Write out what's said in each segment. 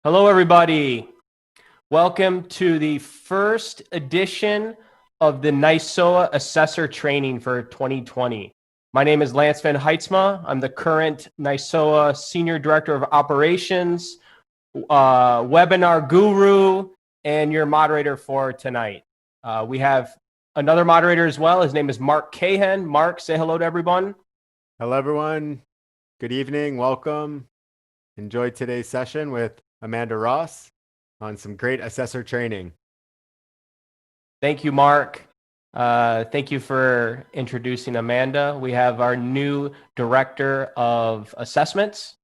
Hello, everybody. Welcome to the first edition of the NISOA Assessor Training for 2020. My name is Lance Van Heitzma. I'm the current NISOA Senior Director of Operations, webinar guru, and your moderator for tonight. We have another moderator as well. His name is Mark Cahan. Mark, say hello to everyone. Hello, everyone. Good evening. Welcome. Enjoy today's session with Amanda Ross on some great assessor training. Thank you, Mark. Thank you for introducing Amanda. We have our new Director of Assessments,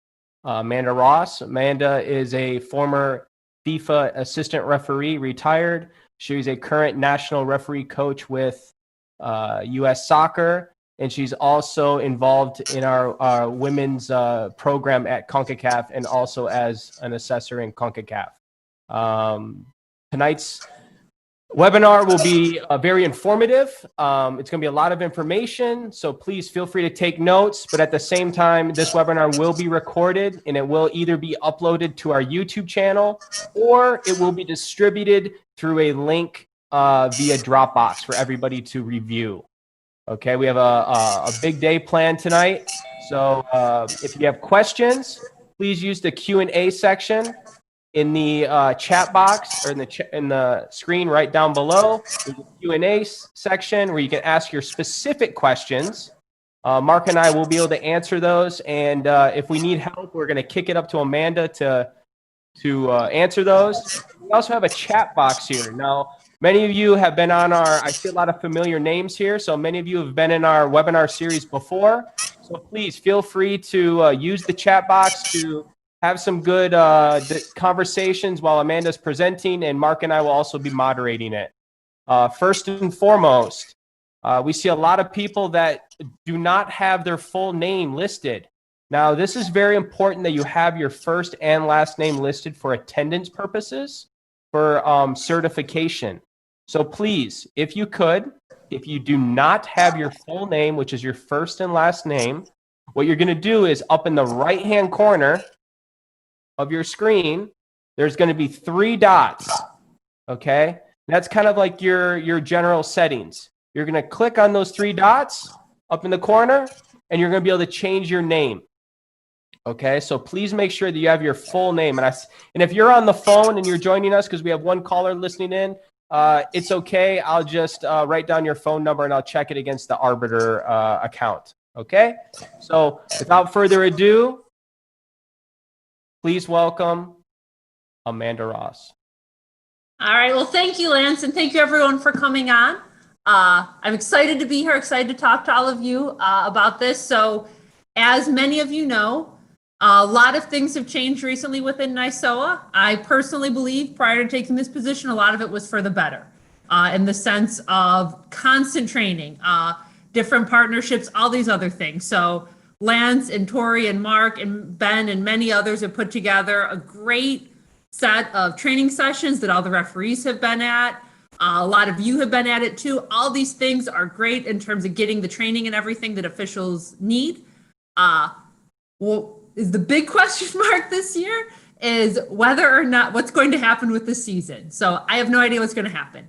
Amanda Ross. Amanda is a former FIFA assistant referee, retired. She's a current national referee coach with U.S. Soccer, and she's also involved in our women's program at CONCACAF and also as an assessor in CONCACAF. Tonight's webinar will be very informative. It's going to be a lot of information, so please feel free to take notes. But at the same time, this webinar will be recorded, and it will either be uploaded to our YouTube channel or it will be distributed through a link via Dropbox for everybody to review. Okay, we have a big day planned tonight. So if you have questions, please use the Q&A section in the chat box or in the screen right down below. There's a Q&A section where you can ask your specific questions. Mark and I will be able to answer those. And if we need help, we're going to kick it up to Amanda to answer those. We also have a chat box here. Now, many of you have been on I see a lot of familiar names here. So many of you have been in our webinar series before. So please feel free to use the chat box to have some good conversations while Amanda's presenting, and Mark and I will also be moderating it. First and foremost, we see a lot of people that do not have their full name listed. Now, this is very important that you have your first and last name listed for attendance purposes, for certification. So please, if you do not have your full name, which is your first and last name, what you're going to do is up in the right-hand corner of your screen, there's going to be 3 dots, okay? That's kind of like your general settings. You're going to click on those 3 dots up in the corner, and you're going to be able to change your name, okay? So please make sure that you have your full name. And if you're on the phone and you're joining us because we have one caller listening in, it's okay. I'll just write down your phone number, and I'll check it against the Arbiter account, okay? So without further ado, please welcome Amanda Ross. All right. Well, thank you, Lance, and thank you, everyone, for coming on. I'm excited to be here, excited to talk to all of you about this. So as many of you know, a lot of things have changed recently within NISOA. I personally believe prior to taking this position, a lot of it was for the better in the sense of constant training, different partnerships, all these other things. So Lance and Tori and Mark and Ben and many others have put together a great set of training sessions that all the referees have been at. A lot of you have been at it too. All these things are great in terms of getting the training and everything that officials need. Well, is the big question mark this year is whether or not what's going to happen with the season. So I have no idea what's going to happen.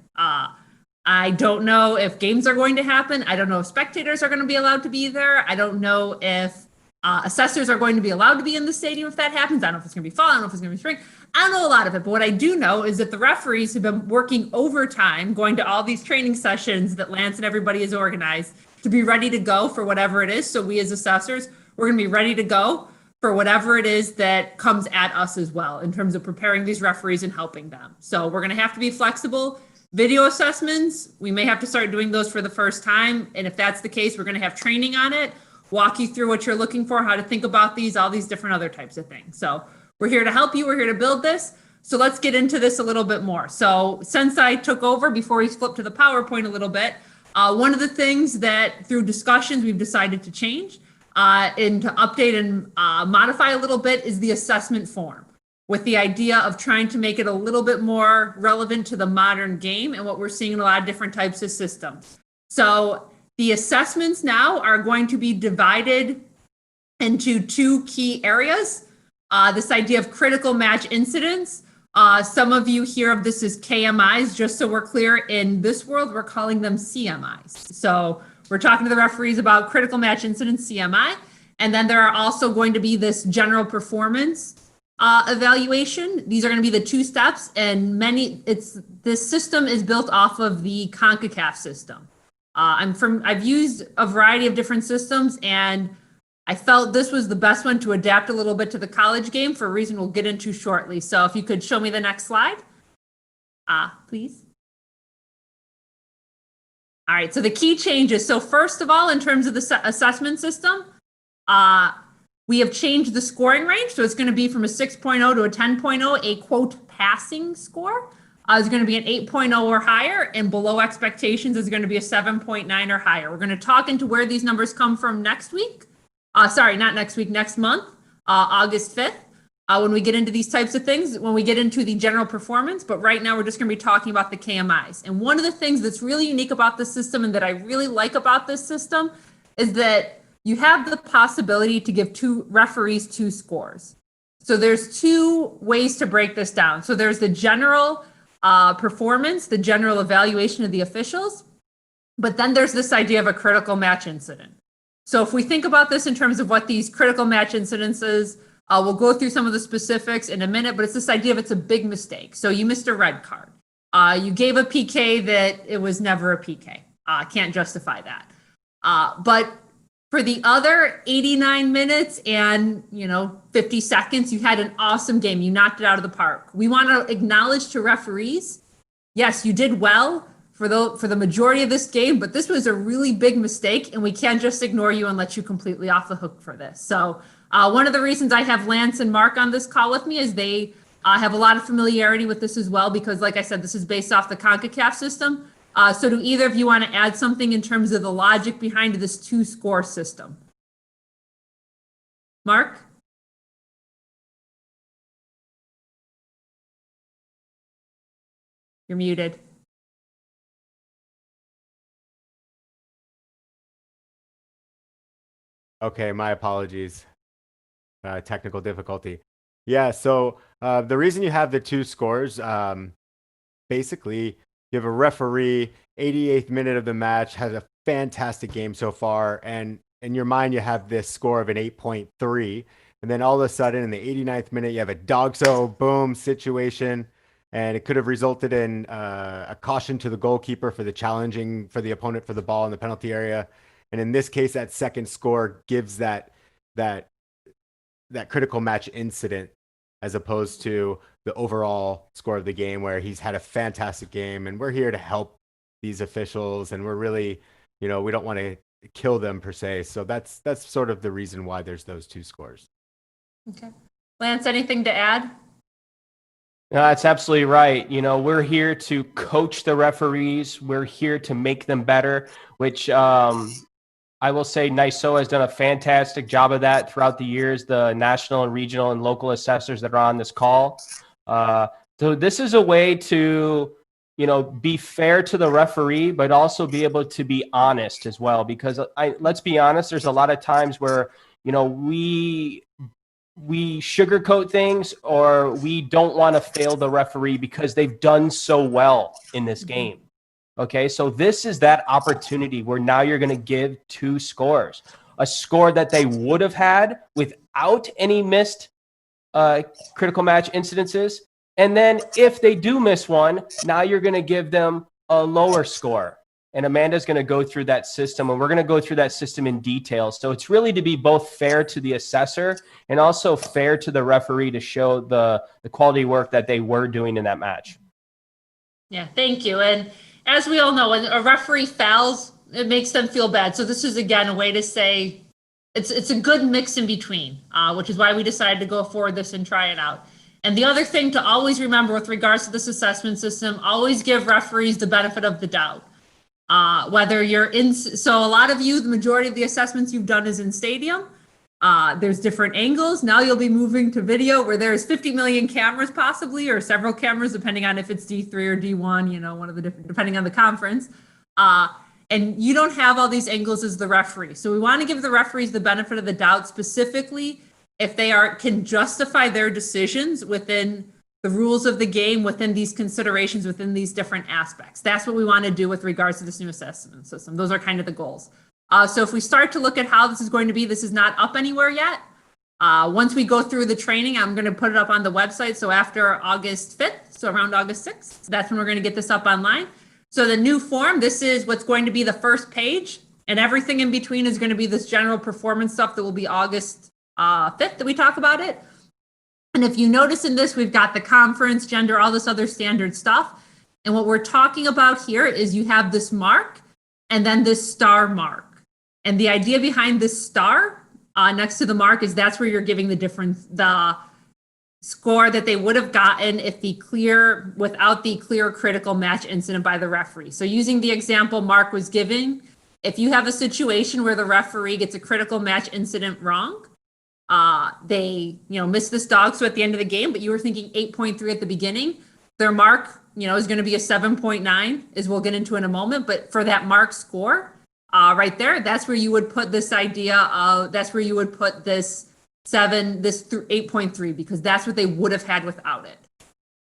I don't know if games are going to happen. I don't know if spectators are going to be allowed to be there. I don't know if assessors are going to be allowed to be in the stadium if that happens. I don't know if it's going to be fall. I don't know if it's going to be spring. I don't know a lot of it. But what I do know is that the referees have been working overtime, going to all these training sessions that Lance and everybody has organized to be ready to go for whatever it is. So we as assessors, we're going to be ready to go for whatever it is that comes at us as well in terms of preparing these referees and helping them. So we're going to have to be flexible. Video assessments, we may have to start doing those for the first time. And if that's the case, we're going to have training on it, walk you through what you're looking for, how to think about these, all these different other types of things. So we're here to help you. We're here to build this. So let's get into this a little bit more. So since I took over, before we flip to the PowerPoint a little bit, one of the things that through discussions we've decided to change and to update and modify a little bit is the assessment form, with the idea of trying to make it a little bit more relevant to the modern game and what we're seeing in a lot of different types of systems. So the assessments now are going to be divided into 2 key areas. this idea of critical match incidents. Some of you hear of this as KMIs, just so we're clear. In this world, we're calling them CMIs. So we're talking to the referees about critical match incidents, CMI. And then there are also going to be this general performance evaluation. These are going to be the 2 steps, and this system is built off of the CONCACAF system. I've used a variety of different systems, and I felt this was the best one to adapt a little bit to the college game for a reason we'll get into shortly. So if you could show me the next slide, please. All right, so the key changes. So first of all, in terms of the assessment system, we have changed the scoring range. So it's going to be from a 6.0 to a 10.0, a quote passing score. Is going to be an 8.0 or higher, and below expectations is going to be a 7.9 or higher. We're going to talk into where these numbers come from next week. Sorry, not next week, next month, August 5th, when we get into these types of things, when we get into the general performance. But right now, we're just going to be talking about the KMIs. And one of the things that's really unique about this system and that I really like about this system is that you have the possibility to give 2 referees 2 scores. So there's 2 ways to break this down. So there's the general performance, the general evaluation of the officials, but then there's this idea of a critical match incident. So if we think about this in terms of what these critical match incidents is, we'll go through some of the specifics in a minute, but it's this idea of it's a big mistake. So you missed a red card. You gave a PK that it was never a PK. Can't justify that. But for the other 89 minutes and 50 seconds, you had an awesome game. You knocked it out of the park. We want to acknowledge to referees, yes, you did well for the majority of this game, but this was a really big mistake, and we can't just ignore you and let you completely off the hook for this. So one of the reasons I have Lance and Mark on this call with me is they have a lot of familiarity with this as well, because like I said, this is based off the CONCACAF system. So do either of you want to add something in terms of the logic behind this 2-score system? Mark? You're muted. Okay, my apologies. Technical difficulty. Yeah, so the reason you have the 2 scores, basically, you have a referee, 88th minute of the match, has a fantastic game so far, and in your mind, you have this score of an 8.3, and then all of a sudden, in the 89th minute, you have a dog-so boom situation, and it could have resulted in a caution to the goalkeeper for the challenging for the opponent for the ball in the penalty area. And in this case, that second score gives that critical match incident as opposed to the overall score of the game, where he's had a fantastic game, and we're here to help these officials, and we're really, we don't want to kill them per se. So that's sort of the reason why there's those 2 scores. Okay. Lance, anything to add? No, that's absolutely right. We're here to coach the referees. We're here to make them better, which I will say NISOA has done a fantastic job of that throughout the years, the national and regional and local assessors that are on this call. So this is a way to, be fair to the referee, but also be able to be honest as well. Because let's be honest, there's a lot of times where, we sugarcoat things, or we don't want to fail the referee because they've done so well in this game. Okay, so this is that opportunity where now you're going to give 2 scores, a score that they would have had without any missed critical match incidences. And then if they do miss one, now you're going to give them a lower score. And Amanda's going to go through that system, and we're going to go through that system in detail. So it's really to be both fair to the assessor and also fair to the referee to show the quality work that they were doing in that match. Yeah, thank you. And as we all know, when a referee fouls, it makes them feel bad. So this is, again, a way to say it's a good mix in between, which is why we decided to go forward this and try it out. And the other thing to always remember with regards to this assessment system, always give referees the benefit of the doubt. Whether you're in, so a lot of you, the majority of the assessments you've done is in stadium. There's different angles. Now you'll be moving to video where there's 50 million cameras possibly, or several cameras, depending on if it's D3 or D1, one of the different, depending on the conference. And you don't have all these angles as the referee. So we want to give the referees the benefit of the doubt, specifically if they can justify their decisions within the rules of the game, within these considerations, within these different aspects. That's what we want to do with regards to this new assessment system. Those are kind of the goals. So if we start to look at how this is going to be, this is not up anywhere yet. Once we go through the training, I'm going to put it up on the website. So after August 5th, so around August 6th, that's when we're going to get this up online. So the new form, this is what's going to be the first page, and everything in between is going to be this general performance stuff that will be August 5th that we talk about it. And if you notice in this, we've got the conference, gender, all this other standard stuff. And what we're talking about here is you have this mark and then this star mark. And the idea behind this star next to the mark is that's where you're giving the difference, the score that they would have gotten if without the clear critical match incident by the referee. So using the example Mark was giving, if you have a situation where the referee gets a critical match incident wrong, they, miss this dog. So at the end of the game, but you were thinking 8.3 at the beginning, their mark, is going to be a 7.9, as we'll get into in a moment. But for that mark score right there, that's where you would put this idea of, that's where you would put this 8.3, because that's what they would have had without it.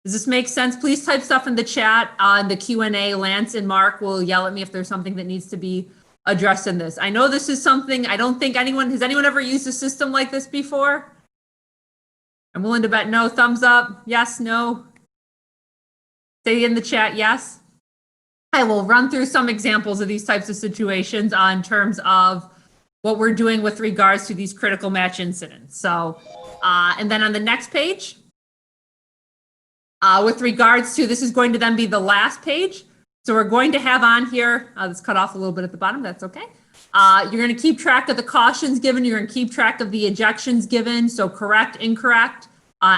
Does this make sense? Please type stuff in the chat on the Q&A. Lance and Mark will yell at me if there's something that needs to be addressed in this. I know this is something, I don't think has anyone ever used a system like this before? I'm willing to bet no. Thumbs up. Yes, no. Say in the chat, yes. I will run through some examples of these types of situations in terms of what we're doing with regards to these critical match incidents. So, and then on the next page, with regards to, this is going to then be the last page. So we're going to have on here, let's cut off a little bit at the bottom, that's okay. You're going to keep track of the cautions given, you're going to keep track of the ejections given, so correct, incorrect,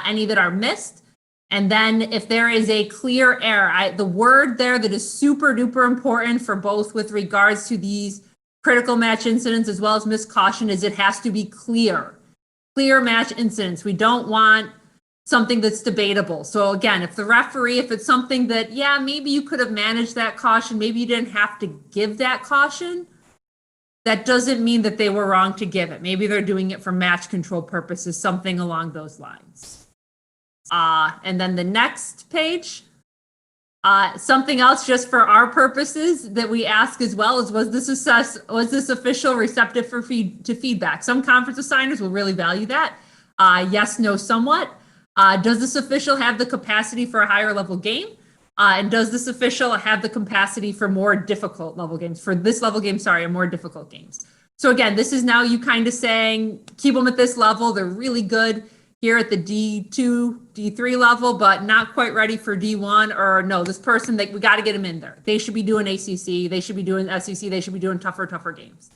any that are missed. And then if there is a clear error, the word there that is super duper important for both with regards to these critical match incidents as well as missed caution is it has to be clear. Clear match incidents. We don't want something that's debatable. So again, if it's something that, yeah, maybe you could have managed that caution, maybe you didn't have to give that caution, that doesn't mean that they were wrong to give it. Maybe they're doing it for match control purposes, something along those lines. And then the next page, something else just for our purposes that we ask as well is, was this official receptive to feedback? Some conference assigners will really value that. Yes, no, somewhat. Does this official have the capacity for a higher level game? And does this official have the capacity for more difficult level games? For this level game, more difficult games. So again, this is now you kind of saying, keep them at this level. They're really good here at the D2, D3 level, but not quite ready for D1, or no, this person, we got to get them in there. They should be doing ACC. They should be doing SEC. They should be doing tougher games.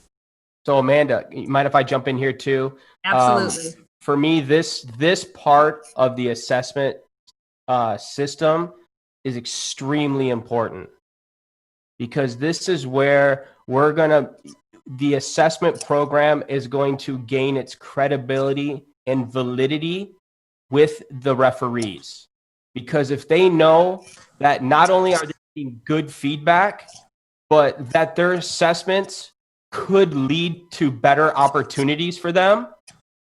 So Amanda, you mind if I jump in here too? Absolutely. For me, this part of the assessment system is extremely important, because this is where the assessment program is going to gain its credibility and validity with the referees. Because if they know that not only are they getting good feedback, but that their assessments could lead to better opportunities for them,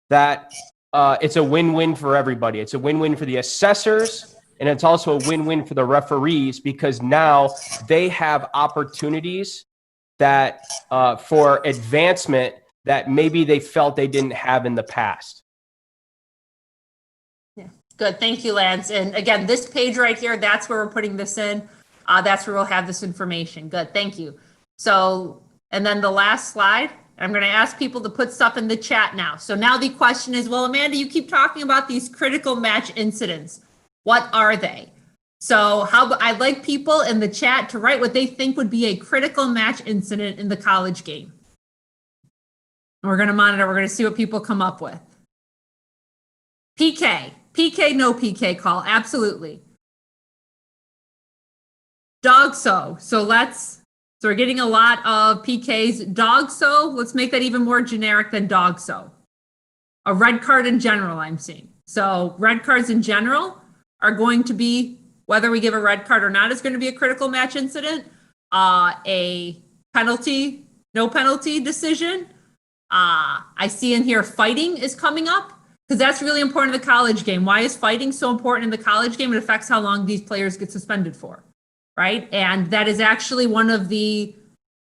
that it's a win-win for everybody. It's a win-win for the assessors, and it's also a win-win for the referees, because now they have opportunities that for advancement that maybe they felt they didn't have in the past. Yeah, good. Thank you, Lance. And again, this page right here, that's where we're putting this in. That's where we'll have this information. Good. Thank you. So, and then the last slide, I'm going to ask people to put stuff in the chat now. So now the question is, well, Amanda, you keep talking about these critical match incidents. What are they? So I'd like people in the chat to write what they think would be a critical match incident in the college game. And we're going to monitor. We're going to see what people come up with. PK, no PK call. Absolutely. Dog so. So we're getting a lot of PKs. Dog so, let's make that even more generic than dog so. A red card in general, I'm seeing. So red cards in general are going to be, whether we give a red card or not, is going to be a critical match incident. A penalty, no penalty decision. I see in here fighting is coming up. because that's really important in the college game. Why is fighting so important in the college game? It affects how long these players get suspended for, right? And that is actually one of the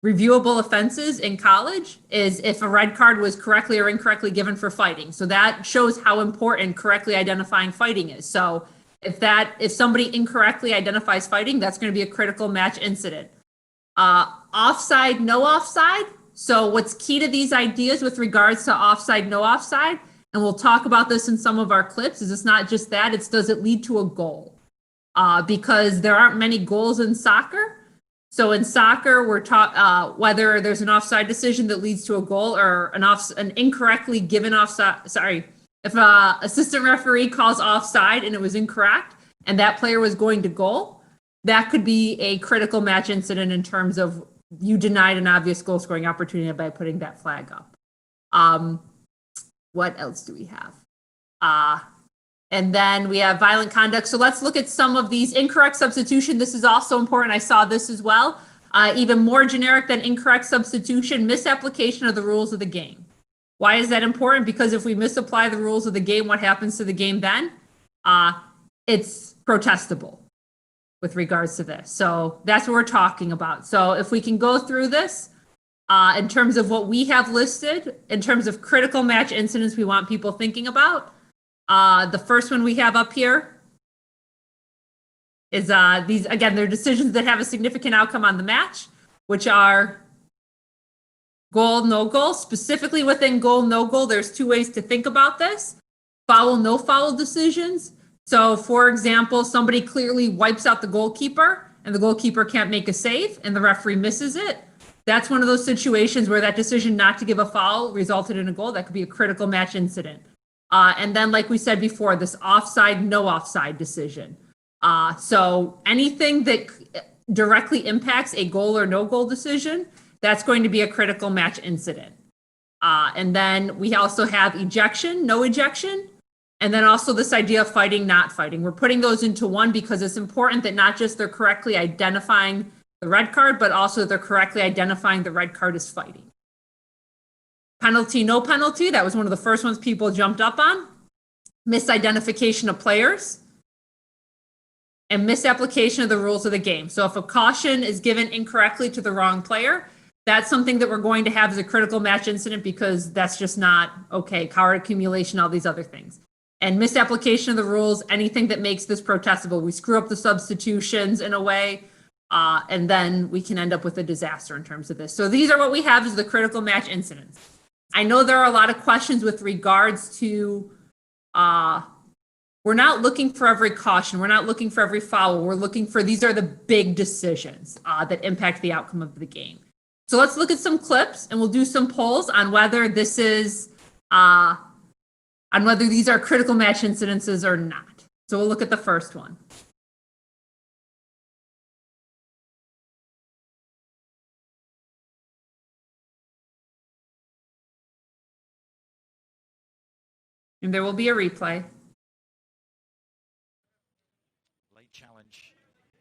reviewable offenses in college is if a red card was correctly or incorrectly given for fighting. So that shows how important correctly identifying fighting is. So if somebody incorrectly identifies fighting, that's going to be a critical match incident. Offside, no offside. So what's key to these ideas with regards to offside, no offside, and we'll talk about this in some of our clips, is it's not just that, it's does it lead to a goal? Because there aren't many goals in soccer. So in soccer, we're taught whether there's an offside decision that leads to a goal or an incorrectly given offside. Sorry, if an assistant referee calls offside and it was incorrect and that player was going to goal, that could be a critical match incident in terms of you denied an obvious goal scoring opportunity by putting that flag up. What else do we have? And then we have violent conduct. So let's look at some of these. Incorrect substitution. This is also important. I saw this as well. Even more generic than incorrect substitution, misapplication of the rules of the game. Why is that important? Because if we misapply the rules of the game, what happens to the game then? It's protestable with regards to this. So that's what we're talking about. So if we can go through this in terms of what we have listed, in terms of critical match incidents we want people thinking about. The first one we have up here is these, again, they're decisions that have a significant outcome on the match, which are goal, no goal. Specifically within goal, no goal, there's two ways to think about this. Foul, no foul decisions. So for example, somebody clearly wipes out the goalkeeper and the goalkeeper can't make a save and the referee misses it. That's one of those situations where that decision not to give a foul resulted in a goal. That could be a critical match incident. And then, like we said before, this offside, no offside decision. So anything that directly impacts a goal or no goal decision, that's going to be a critical match incident. And then we also have ejection, no ejection, and then also this idea of fighting, not fighting. We're putting those into one because it's important that not just they're correctly identifying the red card, but also they're correctly identifying the red card as fighting. Penalty, no penalty. That was one of the first ones people jumped up on. Misidentification of players and misapplication of the rules of the game. So if a caution is given incorrectly to the wrong player, that's something that we're going to have as a critical match incident because that's just not okay. Card accumulation, all these other things. And misapplication of the rules, anything that makes this protestable. We screw up the substitutions in a way, and then we can end up with a disaster in terms of this. So these are what we have as the critical match incidents. I know there are a lot of questions with regards to, we're not looking for every caution. We're not looking for every foul. We're looking for, these are the big decisions that impact the outcome of the game. So let's look at some clips and we'll do some polls on whether this is, on whether these are critical match incidences or not. So we'll look at the first one. And there will be a replay. Late challenge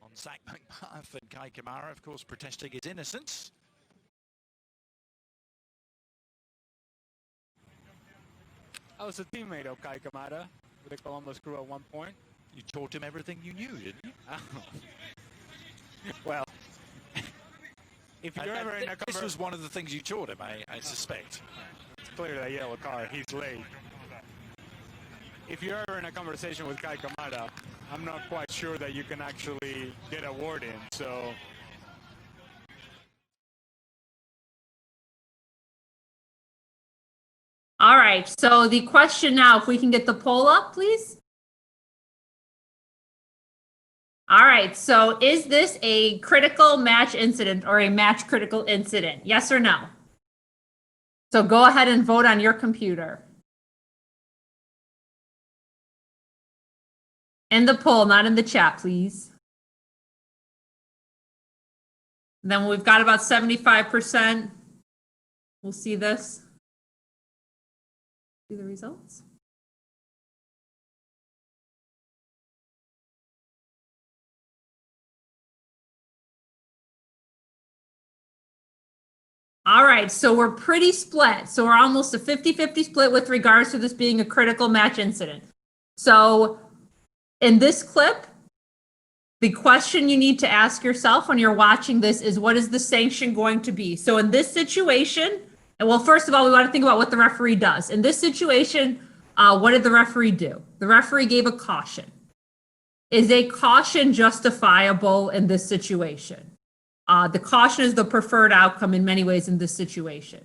on Zach McMath and Kai Kamara, of course, protesting his innocence. I was a teammate of Kai Kamara with the Columbus Crew at one point. You taught him everything you knew, didn't you? Well, if you're ever in a This was one of the things you taught him, I suspect. it's clearly a yellow card. He's late. If you're ever in a conversation with Kai Kamara, I'm not quite sure that you can actually get a word in. So. All right, so the question now, if we can get the poll up, please. All right, so is this a critical match incident or a match critical incident? Yes or no? So go ahead and vote on your computer. In the poll, not in the chat, please. And then we've got about 75%. We'll see this. See the results. All right, so we're pretty split. So we're almost a 50-50 split with regards to this being a critical match incident. So in this clip, the question you need to ask yourself when you're watching this is, what is the sanction going to be? So in this situation, and well, first of all, we want to think about what the referee does. In this situation, what did the referee do? The referee gave a caution. Is a caution justifiable in this situation? The caution is the preferred outcome in many ways in this situation.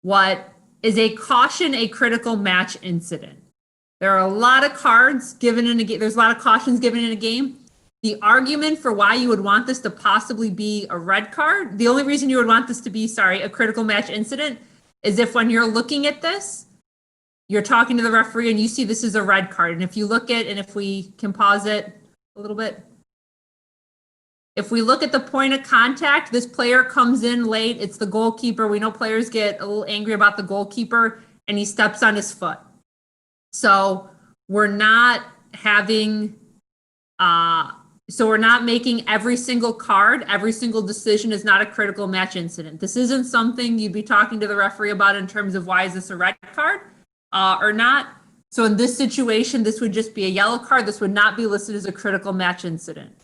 What is a caution a critical match incident? There are a lot of cards given in a game. There's a lot of cautions given in a game. The argument for why you would want this to possibly be a red card, the only reason you would want this to be, a critical match incident, is if when you're looking at this, you're talking to the referee and you see this is a red card. And if you look at, and if we can pause it a little bit. If we look at the point of contact, this player comes in late. It's the goalkeeper. We know players get a little angry about the goalkeeper and he steps on his foot. So we're not having, so we're not making every single card, every single decision is not a critical match incident. This isn't something you'd be talking to the referee about in terms of why is this a red card or not. So in this situation, this would just be a yellow card. This would not be listed as a critical match incident.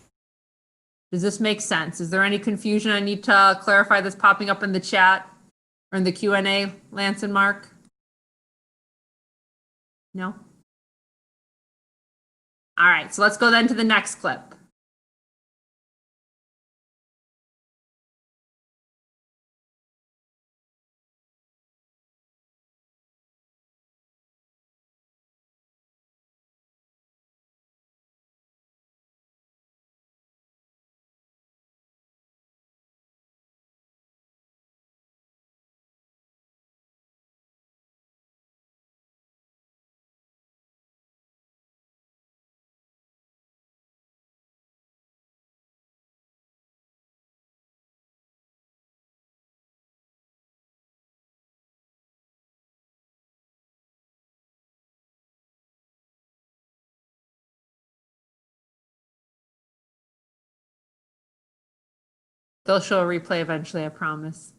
Does this make sense? Is there any confusion? I need to clarify this popping up in the chat or in the Q&A, Lance and Mark? No? All right, so let's go then to the next clip. They'll show a replay eventually, I promise.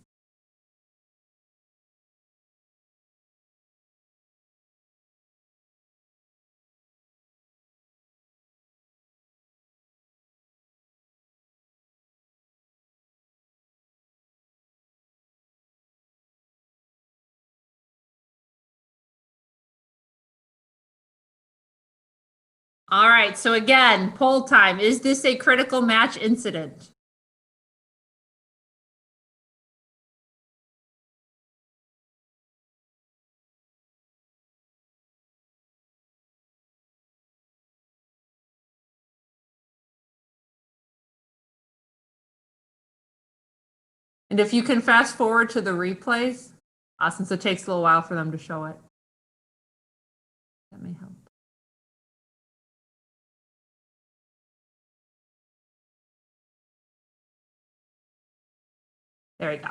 All right, so again, poll time. Is this a critical match incident? And if you can fast forward to the replays, since it takes a little while for them to show it, that may help. There we go.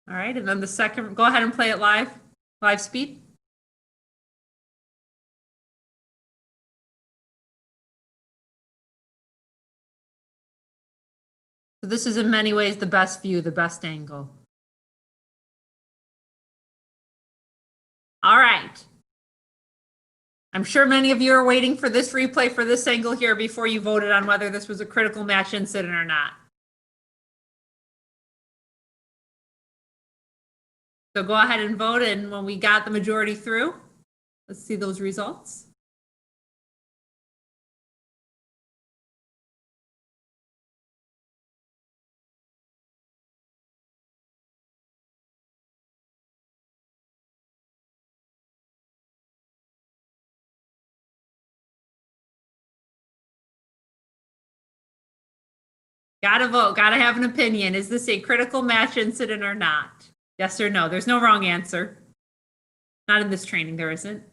All right, and then the second, go ahead and play it live speed. So this is in many ways the best view, the best angle. All right. I'm sure many of you are waiting for this replay for this angle here before you voted on whether this was a critical match incident or not. So go ahead and vote, and when we got the majority through, let's see those results. Gotta vote, gotta have an opinion. Is this a critical match incident or not? Yes or no? There's no wrong answer. Not in this training, there isn't.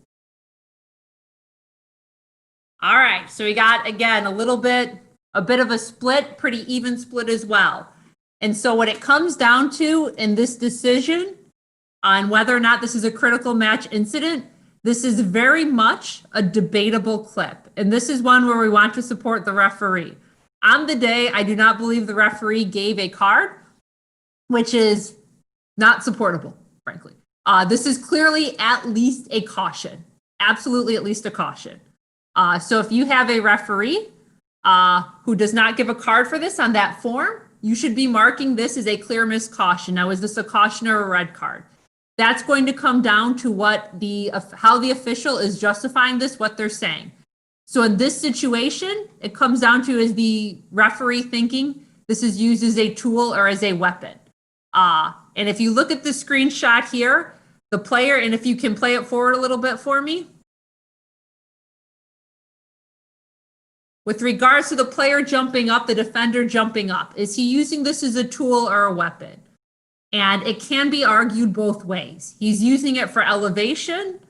All right, so we got, again, a bit of a split, pretty even split as well. And so what it comes down to in this decision on whether or not this is a critical match incident, This is very much a debatable clip, and this is one where we want to support the referee. On the day, I do not believe the referee gave a card, which is not supportable, frankly. This is clearly at least a caution. Absolutely at least a caution. So if you have a referee who does not give a card for this on that form, you should be marking this as a clear missed caution. Now, is this a caution or a red card? That's going to come down to how the official is justifying this, what they're saying. So in this situation, it comes down to, is the referee thinking this is used as a tool or as a weapon? And if you look at the screenshot here, the player, and if you can play it forward a little bit for me. With regards to the player jumping up, the defender jumping up, is he using this as a tool or a weapon? And it can be argued both ways. He's using it for elevation.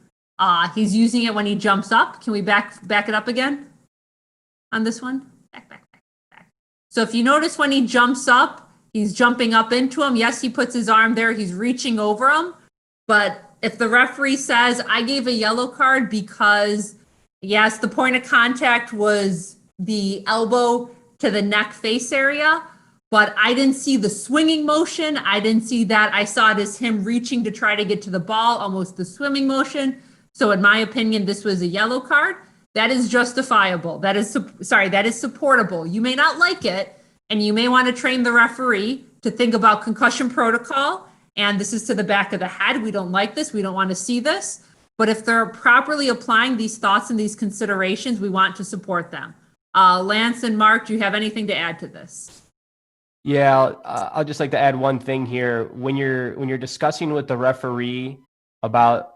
He's using it when he jumps up. Can we back it up again on this one? Back. So if you notice when he jumps up, he's jumping up into him. Yes, he puts his arm there. He's reaching over him. But if the referee says, I gave a yellow card because, yes, the point of contact was the elbow to the neck face area, but I didn't see the swinging motion. I didn't see that. I saw it as him reaching to try to get to the ball, almost the swimming motion. So in my opinion, this was a yellow card. That is justifiable. That is supportable. You may not like it, and you may want to train the referee to think about concussion protocol. And this is to the back of the head. We don't like this. We don't want to see this. But if they're properly applying these thoughts and these considerations, we want to support them. Lance and Mark, do you have anything to add to this? Yeah, I'll just like to add one thing here. When you're discussing with the referee about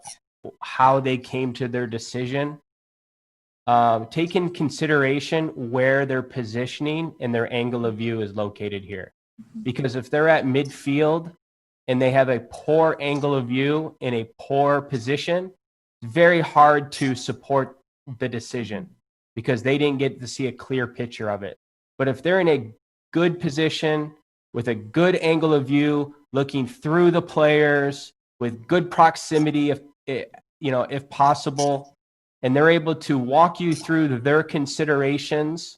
how they came to their decision, take in consideration where their positioning and their angle of view is located here. Because if they're at midfield and they have a poor angle of view in a poor position, it's very hard to support the decision because they didn't get to see a clear picture of it. But if they're in a good position with a good angle of view, looking through the players with good proximity, if possible, and they're able to walk you through their considerations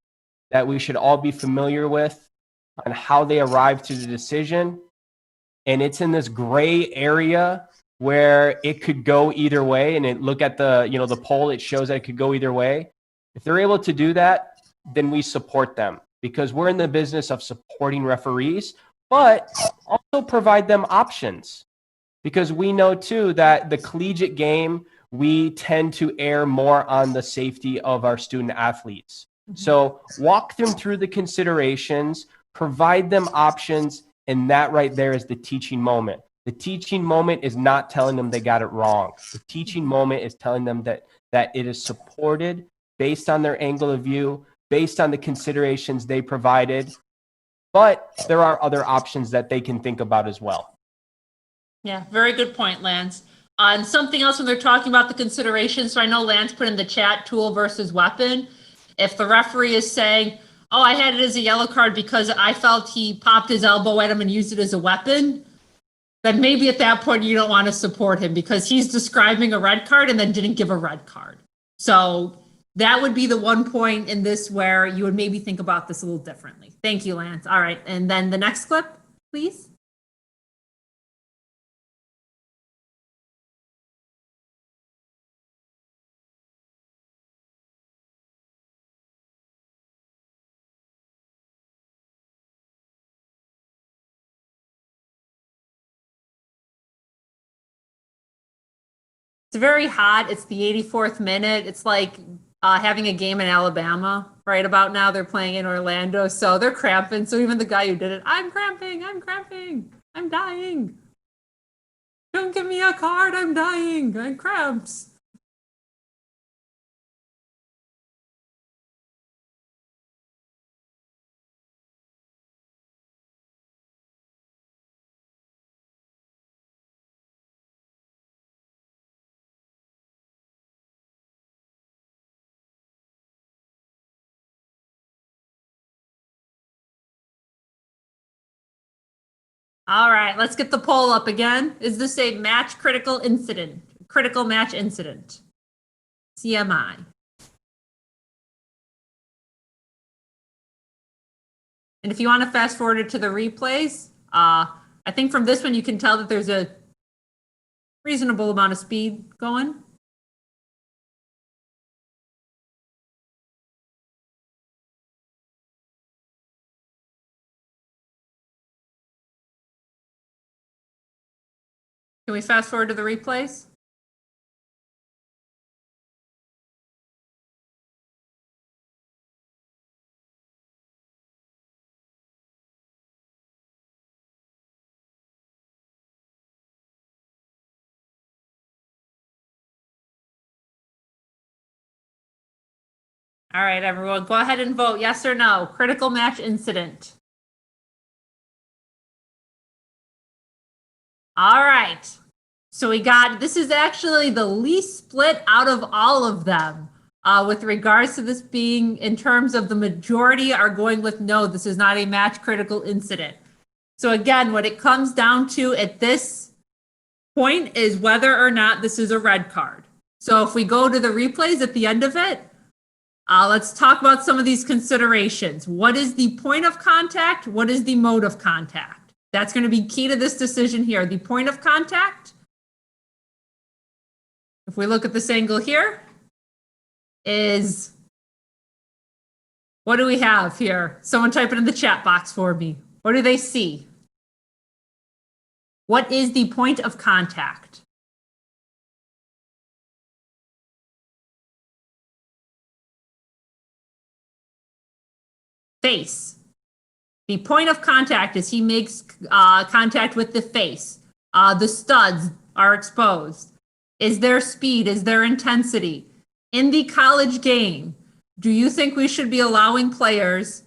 that we should all be familiar with on how they arrived to the decision. And it's in this gray area where it could go either way. And look at the poll, it shows that it could go either way. If they're able to do that, then we support them because we're in the business of supporting referees, but also provide them options because we know too that the collegiate game, we tend to err more on the safety of our student athletes. So walk them through the considerations, provide them options, and that right there is the teaching moment. The teaching moment is not telling them they got it wrong. The teaching moment is telling them that it is supported based on their angle of view, based on the considerations they provided, but there are other options that they can think about as well. Yeah, very good point, Lance. And something else when they're talking about the considerations, so I know Lance put in the chat tool versus weapon. If the referee is saying, oh, I had it as a yellow card because I felt he popped his elbow at him and used it as a weapon, then maybe at that point you don't want to support him because he's describing a red card and then didn't give a red card. So that would be the one point in this where you would maybe think about this a little differently. Thank you, Lance. All right, and then the next clip, please. It's very hot. It's the 84th minute. It's like having a game in Alabama right about now. They're playing in Orlando, so they're cramping. So even the guy who did it, I'm cramping, I'm dying. Don't give me a card, I'm dying, I'm cramps. All right, let's get the poll up again. Is this a critical match incident? CMI. And if you want to fast forward it to the replays, I think from this one you can tell that there's a reasonable amount of speed going. Can we fast forward to the replays? All right, everyone, go ahead and vote yes or no. Critical match incident. All right. So we got, this is actually the least split out of all of them with regards to this being, in terms of the majority are going with no, this is not a match critical incident. So again, what it comes down to at this point is whether or not this is a red card. So if we go to the replays at the end of it, let's talk about some of these considerations. What is the point of contact? What is the mode of contact? That's going to be key to this decision here. The point of contact, if we look at this angle here, is, what do we have here? Someone type it in the chat box for me. What do they see? What is the point of contact? Face. The point of contact is he makes contact with the face. The studs are exposed. Is there speed? Is there intensity? In the college game, do you think we should be allowing players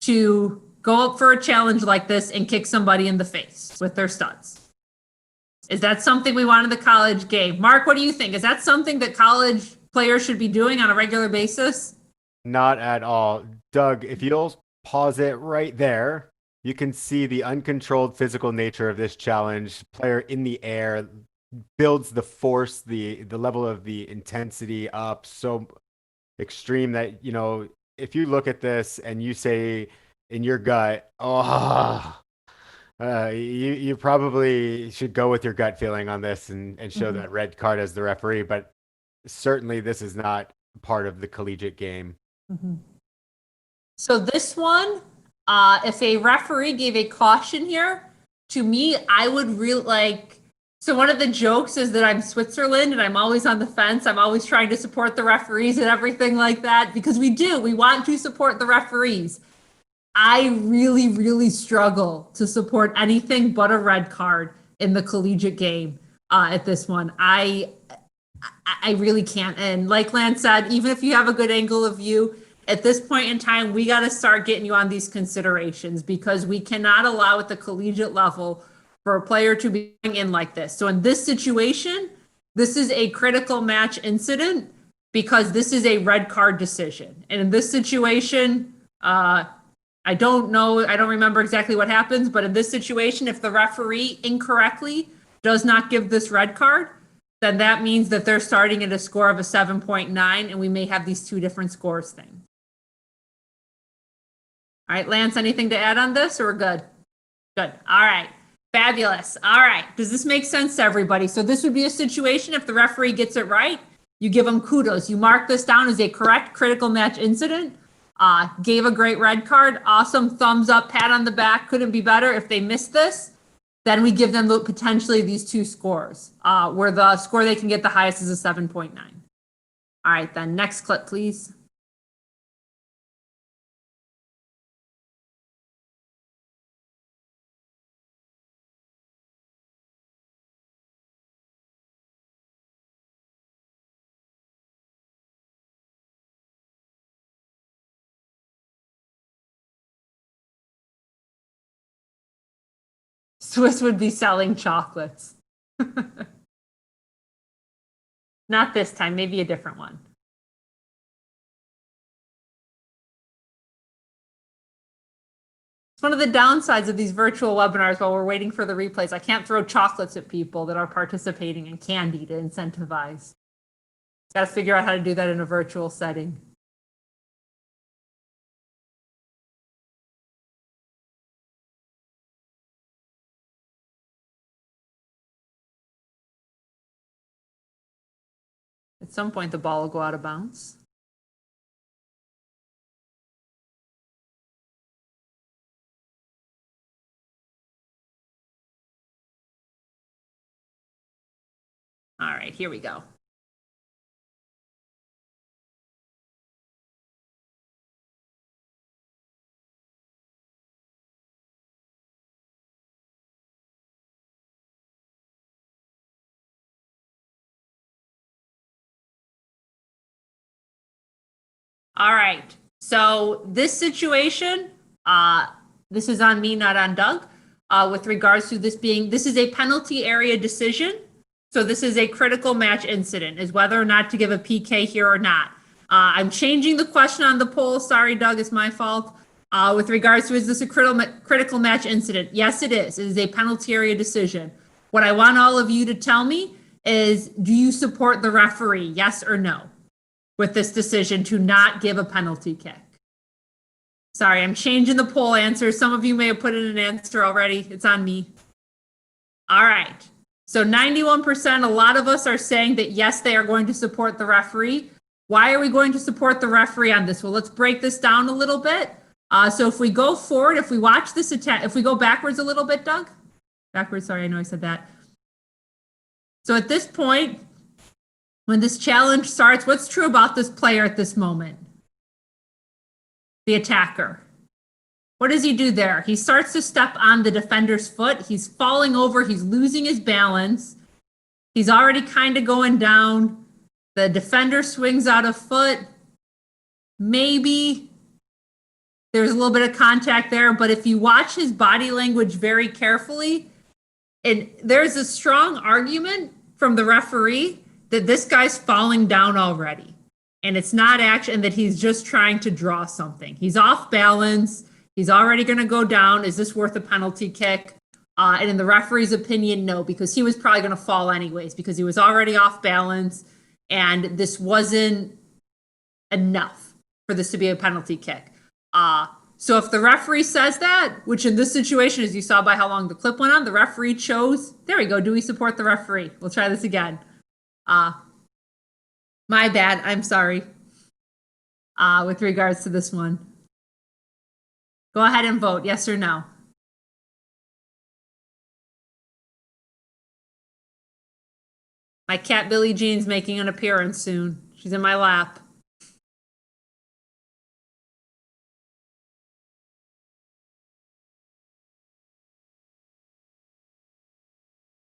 to go up for a challenge like this and kick somebody in the face with their studs? Is that something we want in the college game? Mark, what do you think? Is that something that college players should be doing on a regular basis? Not at all. Doug, if you'll pause it right there, you can see the uncontrolled physical nature of this challenge. Player in the air builds the force, the level of the intensity up so extreme that, you know, if you look at this and you say in your gut, oh, you probably should go with your gut feeling on this and show that red card as the referee. But certainly this is not part of the collegiate game. So this one, if a referee gave a caution here, to me, I would really like, so one of the jokes is that I'm Switzerland and I'm always on the fence. I'm always trying to support the referees and everything like that, because we want to support the referees. I really, really struggle to support anything but a red card in the collegiate game at this one. I really can't. And like Lance said, even if you have a good angle of view, at this point in time, we got to start getting you on these considerations, because we cannot allow at the collegiate level for a player to be going in like this. So in this situation, this is a critical match incident because this is a red card decision. And in this situation, I don't know, I don't remember exactly what happens, but in this situation, if the referee incorrectly does not give this red card, then that means that they're starting at a score of a 7.9, and we may have these two different scores thing. All right, Lance, anything to add on this, or we're good? Good. All right. Fabulous. All right. Does this make sense to everybody? So this would be a situation, if the referee gets it right, you give them kudos. You mark this down as a correct critical match incident. Gave a great red card. Awesome. Thumbs up, pat on the back. Couldn't be better. If they miss this, then we give them potentially these two scores, where the score they can get the highest is a 7.9. All right, then next clip, please. Swiss would be selling chocolates. Not this time, maybe a different one. It's one of the downsides of these virtual webinars while we're waiting for the replays. I can't throw chocolates at people that are participating in candy to incentivize. Got to figure out how to do that in a virtual setting. At some point, the ball will go out of bounds. All right, here we go. All right. So this situation, this is on me, not on Doug, with regards to this is a penalty area decision. So this is a critical match incident, is whether or not to give a PK here or not. I'm changing the question on the poll. Sorry, Doug, it's my fault. With regards to, is this a critical match incident? Yes, it is. It is a penalty area decision. What I want all of you to tell me is, do you support the referee? Yes or no? With this decision to not give a penalty kick. Sorry, I'm changing the poll answer. Some of you may have put in an answer already. It's on me. All right. So 91%, a lot of us are saying that yes, they are going to support the referee. Why are we going to support the referee on this? Well, let's break this down a little bit. So if we go forward, if we watch this attack, if we go backwards a little bit, Doug? Backwards, sorry, I know I said that. So at this point, when this challenge starts, what's true about this player at this moment? The attacker. What does he do there? He starts to step on the defender's foot. He's falling over. He's losing his balance. He's already kind of going down. The defender swings out a foot. Maybe there's a little bit of contact there, but if you watch his body language very carefully, and there's a strong argument from the referee that this guy's falling down already. And it's not action, that he's just trying to draw something. He's off balance. He's already going to go down. Is this worth a penalty kick? And in the referee's opinion, no, because he was probably going to fall anyways, because he was already off balance. And this wasn't enough for this to be a penalty kick. So if the referee says that, which in this situation, as you saw by how long the clip went on, the referee chose, there we go. Do we support the referee? We'll try this again. My bad. I'm sorry. With regards to this one. Go ahead and vote, yes or no. My cat Billie Jean's making an appearance soon. She's in my lap.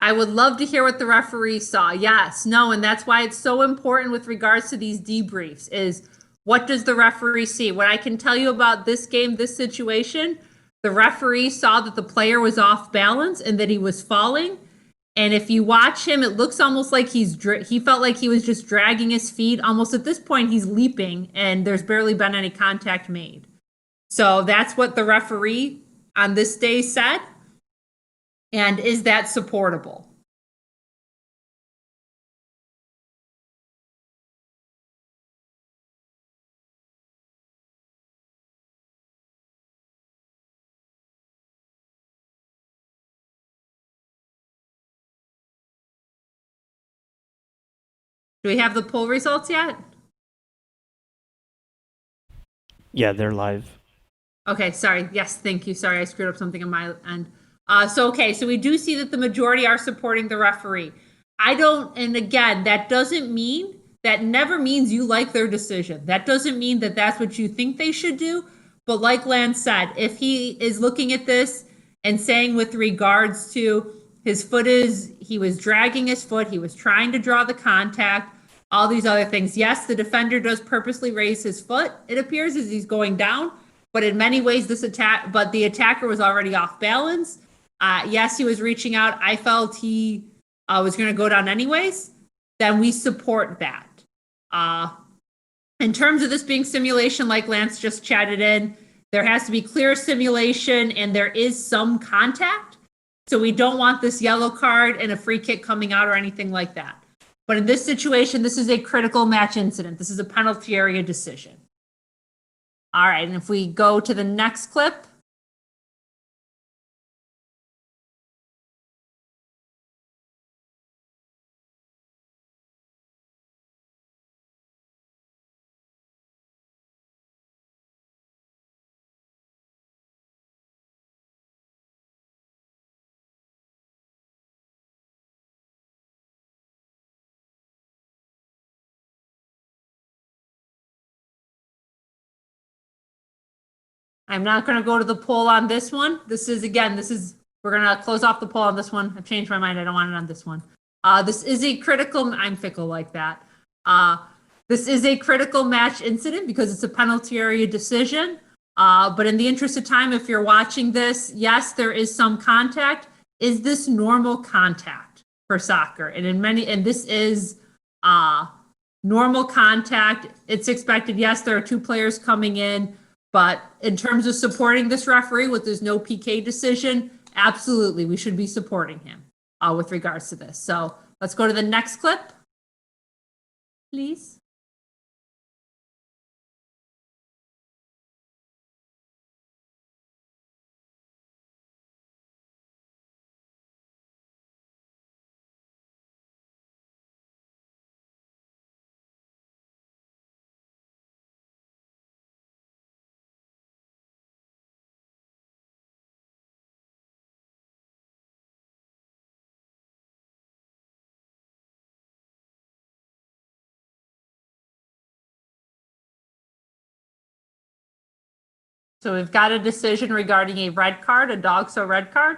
I would love to hear what the referee saw. Yes, no, and that's why it's so important with regards to these debriefs is what does the referee see? What I can tell you about this game, this situation, the referee saw that the player was off balance and that he was falling. And if you watch him, it looks almost like he felt like he was just dragging his feet. Almost at this point, he's leaping and there's barely been any contact made. So that's what the referee on this day said. And is that supportable? Do we have the poll results yet? Yeah, they're live. Okay, sorry. Yes, thank you. Sorry, I screwed up something on my end. So we do see that the majority are supporting the referee. And again, that never means you like their decision. That doesn't mean that that's what you think they should do. But like Lance said, if he is looking at this and saying with regards to his foot he was dragging his foot, he was trying to draw the contact, all these other things. Yes, the defender does purposely raise his foot, it appears, as he's going down. But in many ways, the attacker was already off balance. Yes, he was reaching out. I felt he was going to go down anyways. Then we support that. In terms of this being simulation, like Lance just chatted in, there has to be clear simulation and there is some contact. So we don't want this yellow card and a free kick coming out or anything like that. But in this situation, this is a critical match incident. This is a penalty area decision. All right, and if we go to the next clip. I'm not going to go to the poll on this one. We're going to close off the poll on this one. I've changed my mind. I don't want it on this one. This is a critical, I'm fickle like that. This is a critical match incident because it's a penalty area decision. But in the interest of time, if you're watching this, yes, there is some contact. Is this normal contact for soccer? And this is normal contact. It's expected. Yes, there are two players coming in. But in terms of supporting this referee with his no PK decision, absolutely, we should be supporting him with regards to this. So let's go to the next clip, please. So we've got a decision regarding a red card, a dog so red card.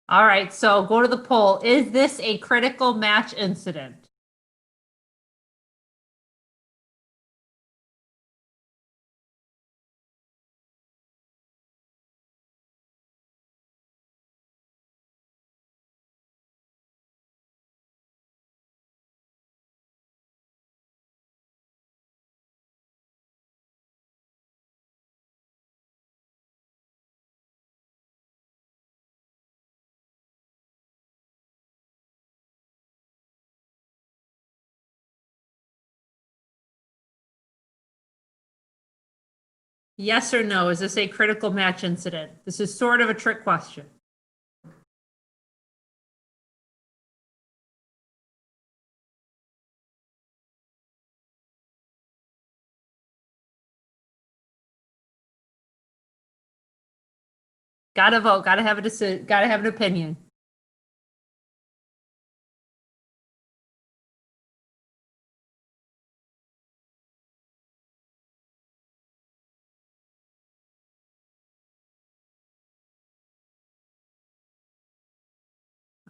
All right, so go to the poll. Is this a critical match incident? Yes or no? Is this a critical match incident? This is sort of a trick question. Gotta vote, gotta have a decision, gotta have an opinion.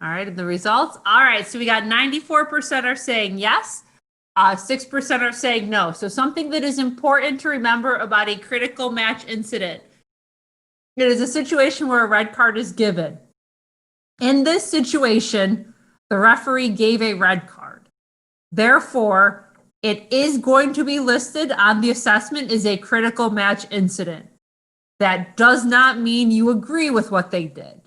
All right, and the results? All right, so we got 94% are saying yes, 6% are saying no. So something that is important to remember about a critical match incident. It is a situation where a red card is given. In this situation, the referee gave a red card. Therefore, it is going to be listed on the assessment as a critical match incident. That does not mean you agree with what they did.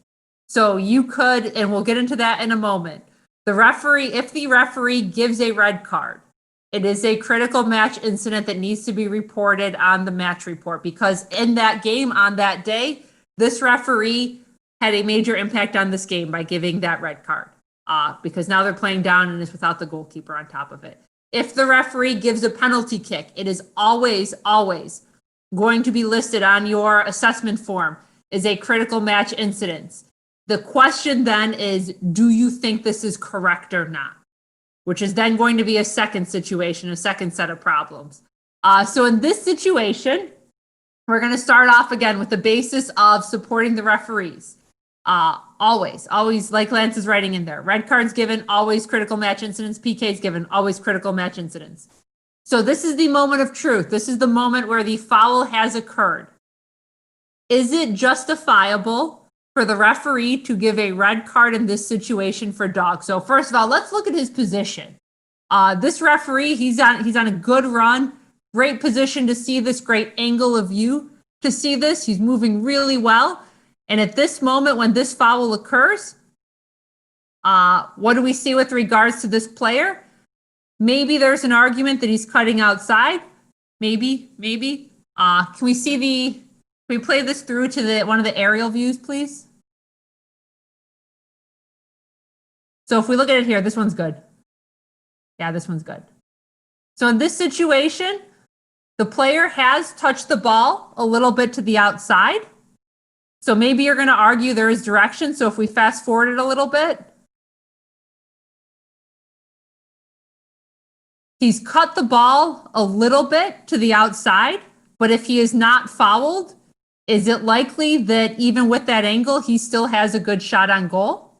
So you could, and we'll get into that in a moment. If the referee gives a red card, it is a critical match incident that needs to be reported on the match report, because in that game on that day, this referee had a major impact on this game by giving that red card, because now they're playing down and it's without the goalkeeper on top of it. If the referee gives a penalty kick, it is always, always going to be listed on your assessment form is a critical match incident. The question then is, do you think this is correct or not? Which is then going to be a second situation, a second set of problems. So in this situation, we're going to start off again with the basis of supporting the referees. Always, like Lance is writing in there, red cards given, always critical match incidents, PKs given, always critical match incidents. So this is the moment of truth. This is the moment where the foul has occurred. Is it justifiable for the referee to give a red card in this situation for dog? So first of all, let's look at his position. This referee, he's on a good run, great position to see this, great angle of view to see this. He's moving really well. And at this moment, when this foul occurs, what do we see with regards to this player? Maybe there's an argument that he's cutting outside. Maybe. Can we play this through to one of the aerial views, please? So if we look at it here, this one's good. Yeah, this one's good. So in this situation, the player has touched the ball a little bit to the outside. So maybe you're going to argue there is direction. So if we fast forward it a little bit, he's cut the ball a little bit to the outside, but if he is not fouled, is it likely that even with that angle, he still has a good shot on goal?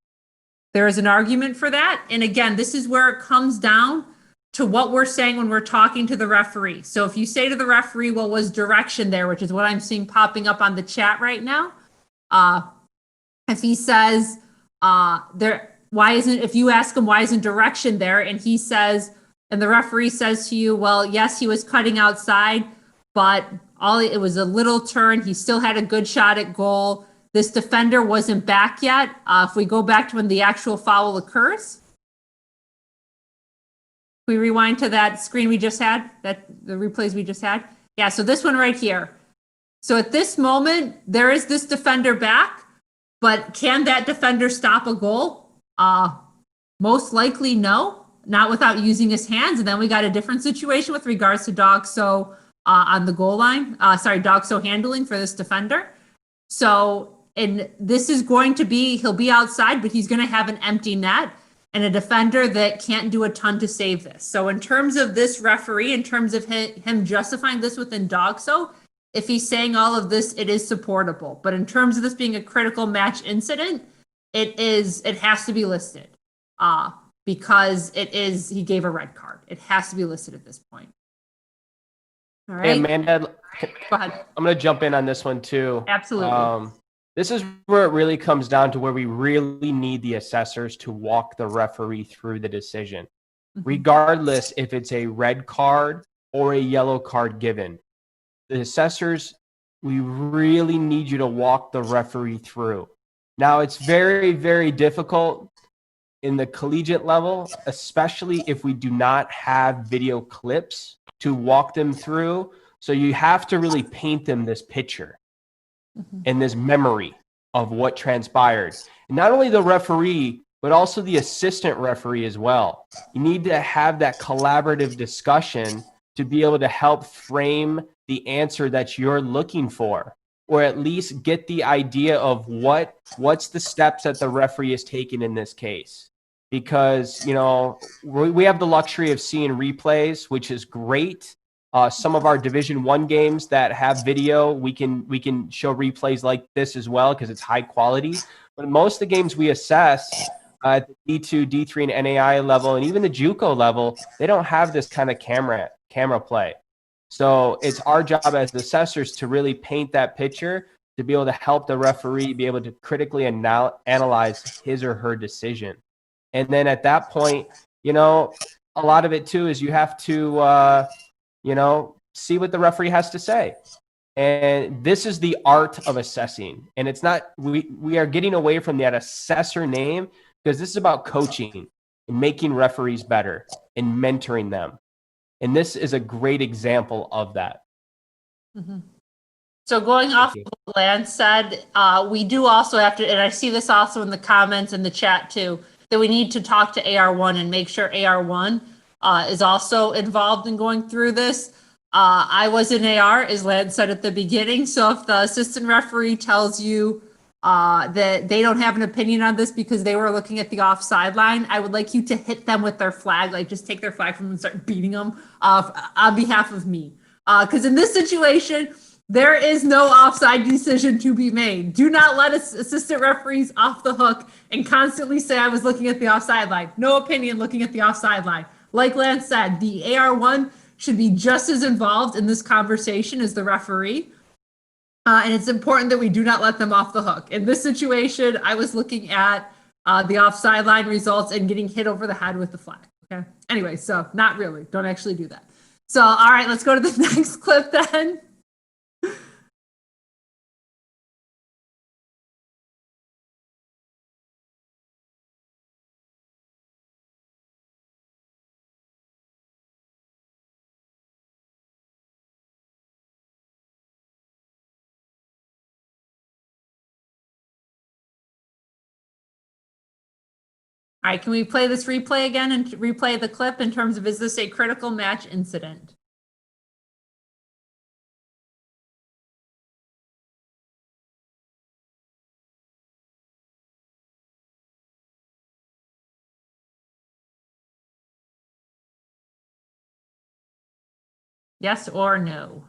There is an argument for that. And again, this is where it comes down to what we're saying when we're talking to the referee. So if you say to the referee, well, was direction there, which is what I'm seeing popping up on the chat right now. If he says, if you ask him, why isn't direction there? And he says, and the referee says to you, well, yes, he was cutting outside, but it was a little turn. He still had a good shot at goal. This defender wasn't back yet. If we go back to when the actual foul occurs, we rewind to that screen we just had, the replays we just had. Yeah, so this one right here. So at this moment, there is this defender back, but can that defender stop a goal? Most likely no, not without using his hands. And then we got a different situation with regards to Dogso on the goal line. Dogso handling for this defender. So, and this is going to be, he'll be outside, but he's going to have an empty net and a defender that can't do a ton to save this. So in terms of this referee, in terms of him justifying this within Dogso, if he's saying all of this, it is supportable. But in terms of this being a critical match incident, it has to be listed because he gave a red card. It has to be listed at this point. All right. Hey, Amanda, go ahead. I'm going to jump in on this one too. Absolutely. This is where it really comes down to where we really need the assessors to walk the referee through the decision, regardless if it's a red card or a yellow card given. The assessors, we really need you to walk the referee through. Now, it's very, very difficult in the collegiate level, especially if we do not have video clips to walk them through. So you have to really paint them this picture and this memory of what transpired. And not only the referee, but also the assistant referee as well. You need to have that collaborative discussion to be able to help frame the answer that you're looking for, or at least get the idea of what's the steps that the referee is taking in this case. Because, we have the luxury of seeing replays, which is great. Some of our Division I games that have video, we can show replays like this as well because it's high quality. But most of the games we assess at the D2, D3, and NAI level, and even the JUCO level, they don't have this kind of camera play. So it's our job as assessors to really paint that picture to be able to help the referee be able to critically analyze his or her decision. And then at that point, a lot of it too is you have to, see what the referee has to say. And this is the art of assessing. And it's not, we are getting away from that assessor name because this is about coaching and making referees better and mentoring them. And this is a great example of that. Mm-hmm. So going off of what Lance said, we do also have to, and I see this also in the comments in the chat too, that we need to talk to AR1 and make sure AR1 is also involved in going through this. I was an AR, as Lance said at the beginning. So if the assistant referee tells you that they don't have an opinion on this because they were looking at the offside line, I would like you to hit them with their flag, like just take their flag from them and start beating them on behalf of me. Because in this situation, there is no offside decision to be made. Do not let assistant referees off the hook and constantly say I was looking at the offside line. No opinion looking at the offside line. Like Lance said, the AR1 should be just as involved in this conversation as the referee. And it's important that we do not let them off the hook. In this situation, I was looking at the offside line results and getting hit over the head with the flag. Okay. Anyway, so not really. Don't actually do that. So, all right, let's go to the next clip then. All right, can we play this replay again and replay the clip in terms of, is this a critical match incident? Yes or no?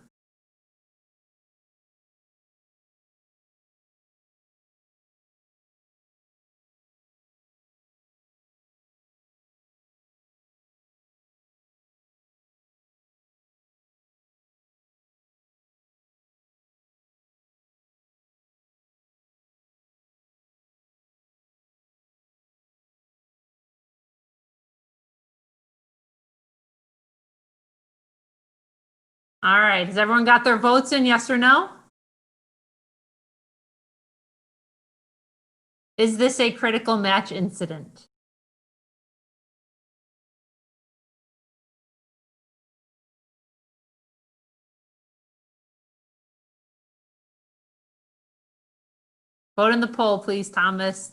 All right, has everyone got their votes in, yes or no? Is this a critical match incident? Vote in the poll, please, Thomas.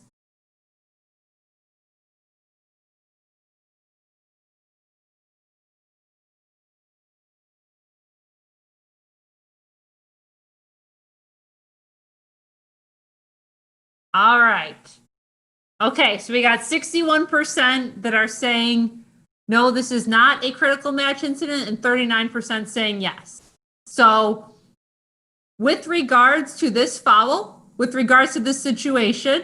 All right. Okay, so we got 61% that are saying, no, this is not a critical match incident, and 39% saying yes. So with regards to this foul, with regards to this situation,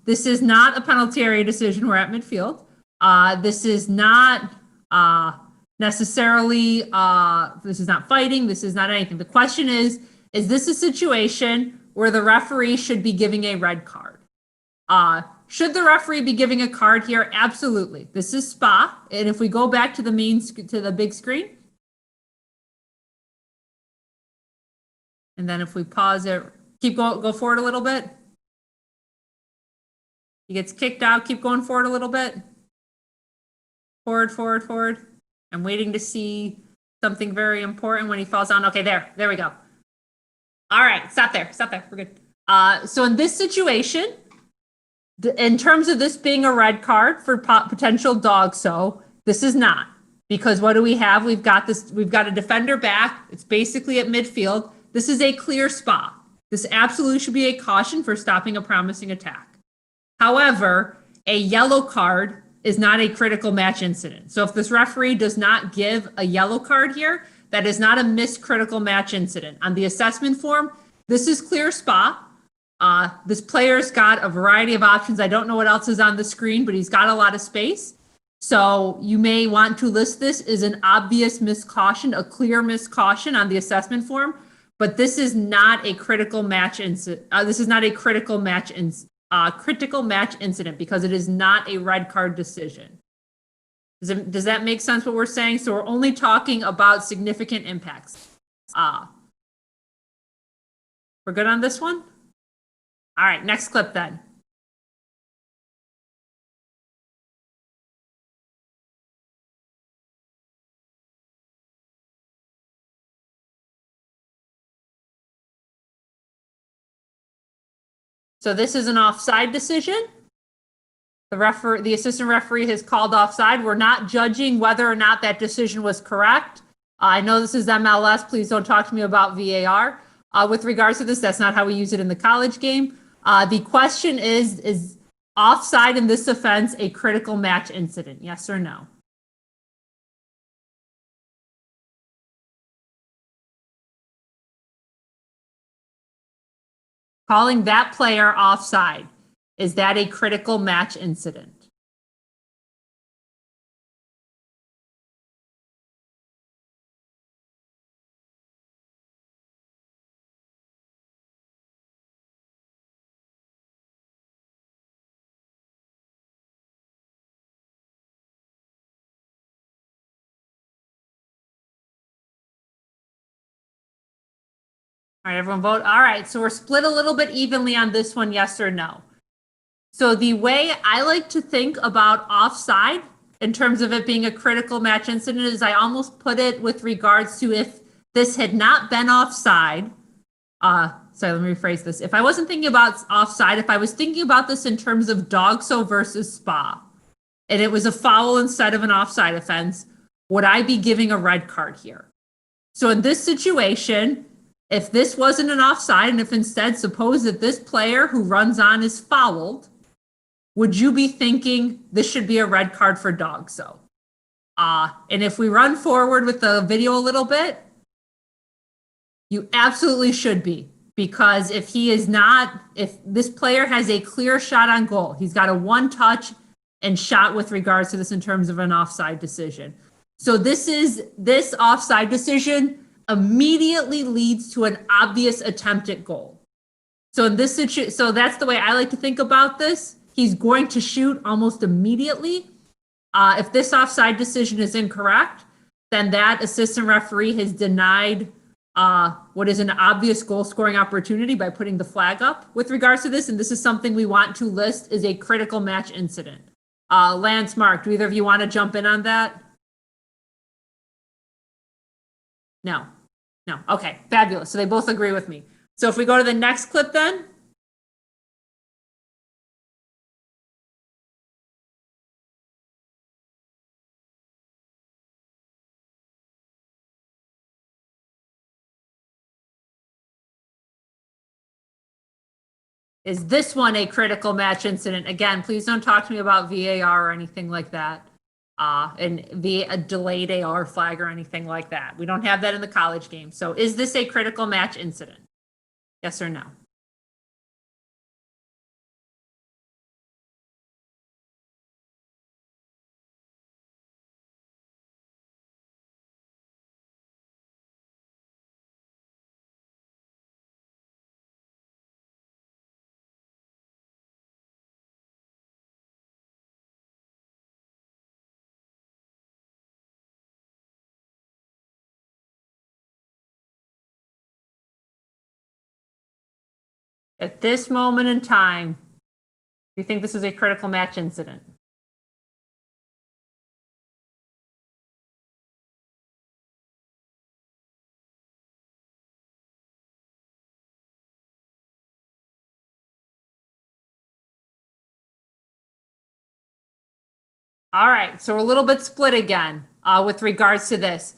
this is not a penalty area decision. We're at midfield. This is not necessarily, this is not fighting. This is not anything. The question is this a situation where the referee should be giving a red card? Should the referee be giving a card here? Absolutely. This is Spa. And if we go back to the big screen, and then if we pause it, go forward a little bit. He gets kicked out. Keep going forward a little bit. Forward, forward, forward. I'm waiting to see something very important when he falls down. Okay, there we go. All right, stop there. We're good. So in this situation, in terms of this being a red card for potential dog, so this is not, because what do we have? We've got a defender back. It's basically at midfield. This is a clear spot. This absolutely should be a caution for stopping a promising attack. However, a yellow card is not a critical match incident. So if this referee does not give a yellow card here, that is not a missed critical match incident. On the assessment form, this is clear spot. This player's got a variety of options. I don't know what else is on the screen, but he's got a lot of space. So you may want to list this as an obvious miscaution, a clear miscaution on the assessment form, but this is not a critical match incident. This is not a critical match incident because it is not a red card decision. Does that make sense what we're saying? So we're only talking about significant impacts. We're good on this one? All right, next clip then. So this is an offside decision. The assistant referee has called offside. We're not judging whether or not that decision was correct. I know this is MLS. Please don't talk to me about VAR. With regards to this, that's not how we use it in the college game. The question is offside in this offense a critical match incident? Yes or no? Calling that player offside, is that a critical match incident? All right, everyone vote. All right, so we're split a little bit evenly on this one, yes or no. So the way I like to think about offside in terms of it being a critical match incident is I almost put it with regards to if this had not been offside. Sorry, let me rephrase this. If I wasn't thinking about offside, if I was thinking about this in terms of Dogso versus Spa, and it was a foul instead of an offside offense, would I be giving a red card here? So in this situation, if this wasn't an offside, and if instead suppose that this player who runs on is fouled, would you be thinking this should be a red card for Dogso? And if we run forward with the video a little bit, you absolutely should be, because if he is not, if this player has a clear shot on goal, he's got a one touch and shot with regards to this in terms of an offside decision. So this offside decision immediately leads to an obvious attempt at goal. So in this situation, so that's the way I like to think about this. He's going to shoot almost immediately. If this offside decision is incorrect, then that assistant referee has denied what is an obvious goal scoring opportunity by putting the flag up with regards to this. And this is something we want to list as a critical match incident. Lance, Mark, do either of you want to jump in on that? No. Okay, fabulous. So they both agree with me. So if we go to the next clip then. Is this one a critical match incident? Again, please don't talk to me about VAR or anything like that. And a delayed AR flag or anything like that. We don't have that in the college game. So is this a critical match incident? Yes or no? At this moment in time, do you think this is a critical match incident? All right, so we're a little bit split again with regards to this.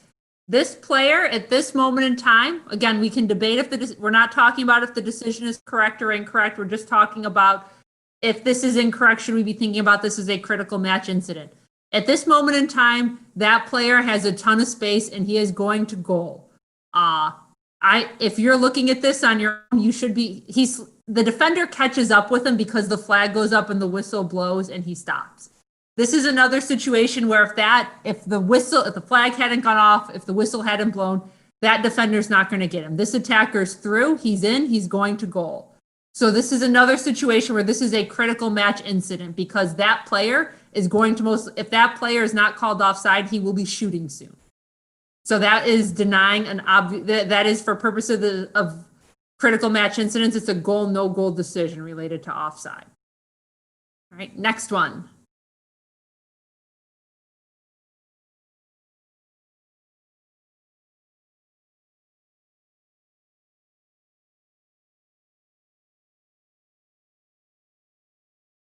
This player at this moment in time, again, we can debate if we're not talking about if the decision is correct or incorrect. We're just talking about if this is incorrect, should we be thinking about this as a critical match incident? At this moment in time, that player has a ton of space and he is going to goal. If you're looking at this on your own, you should be, the defender catches up with him because the flag goes up and the whistle blows and he stops. This is another situation where if the flag hadn't gone off, if the whistle hadn't blown, that defender's not going to get him. This attacker's through, he's in, he's going to goal. So this is another situation where this is a critical match incident because that player is going to if that player is not called offside, he will be shooting soon. So that is denying that is for purposes of critical match incidents. It's a goal, no goal decision related to offside. All right, next one.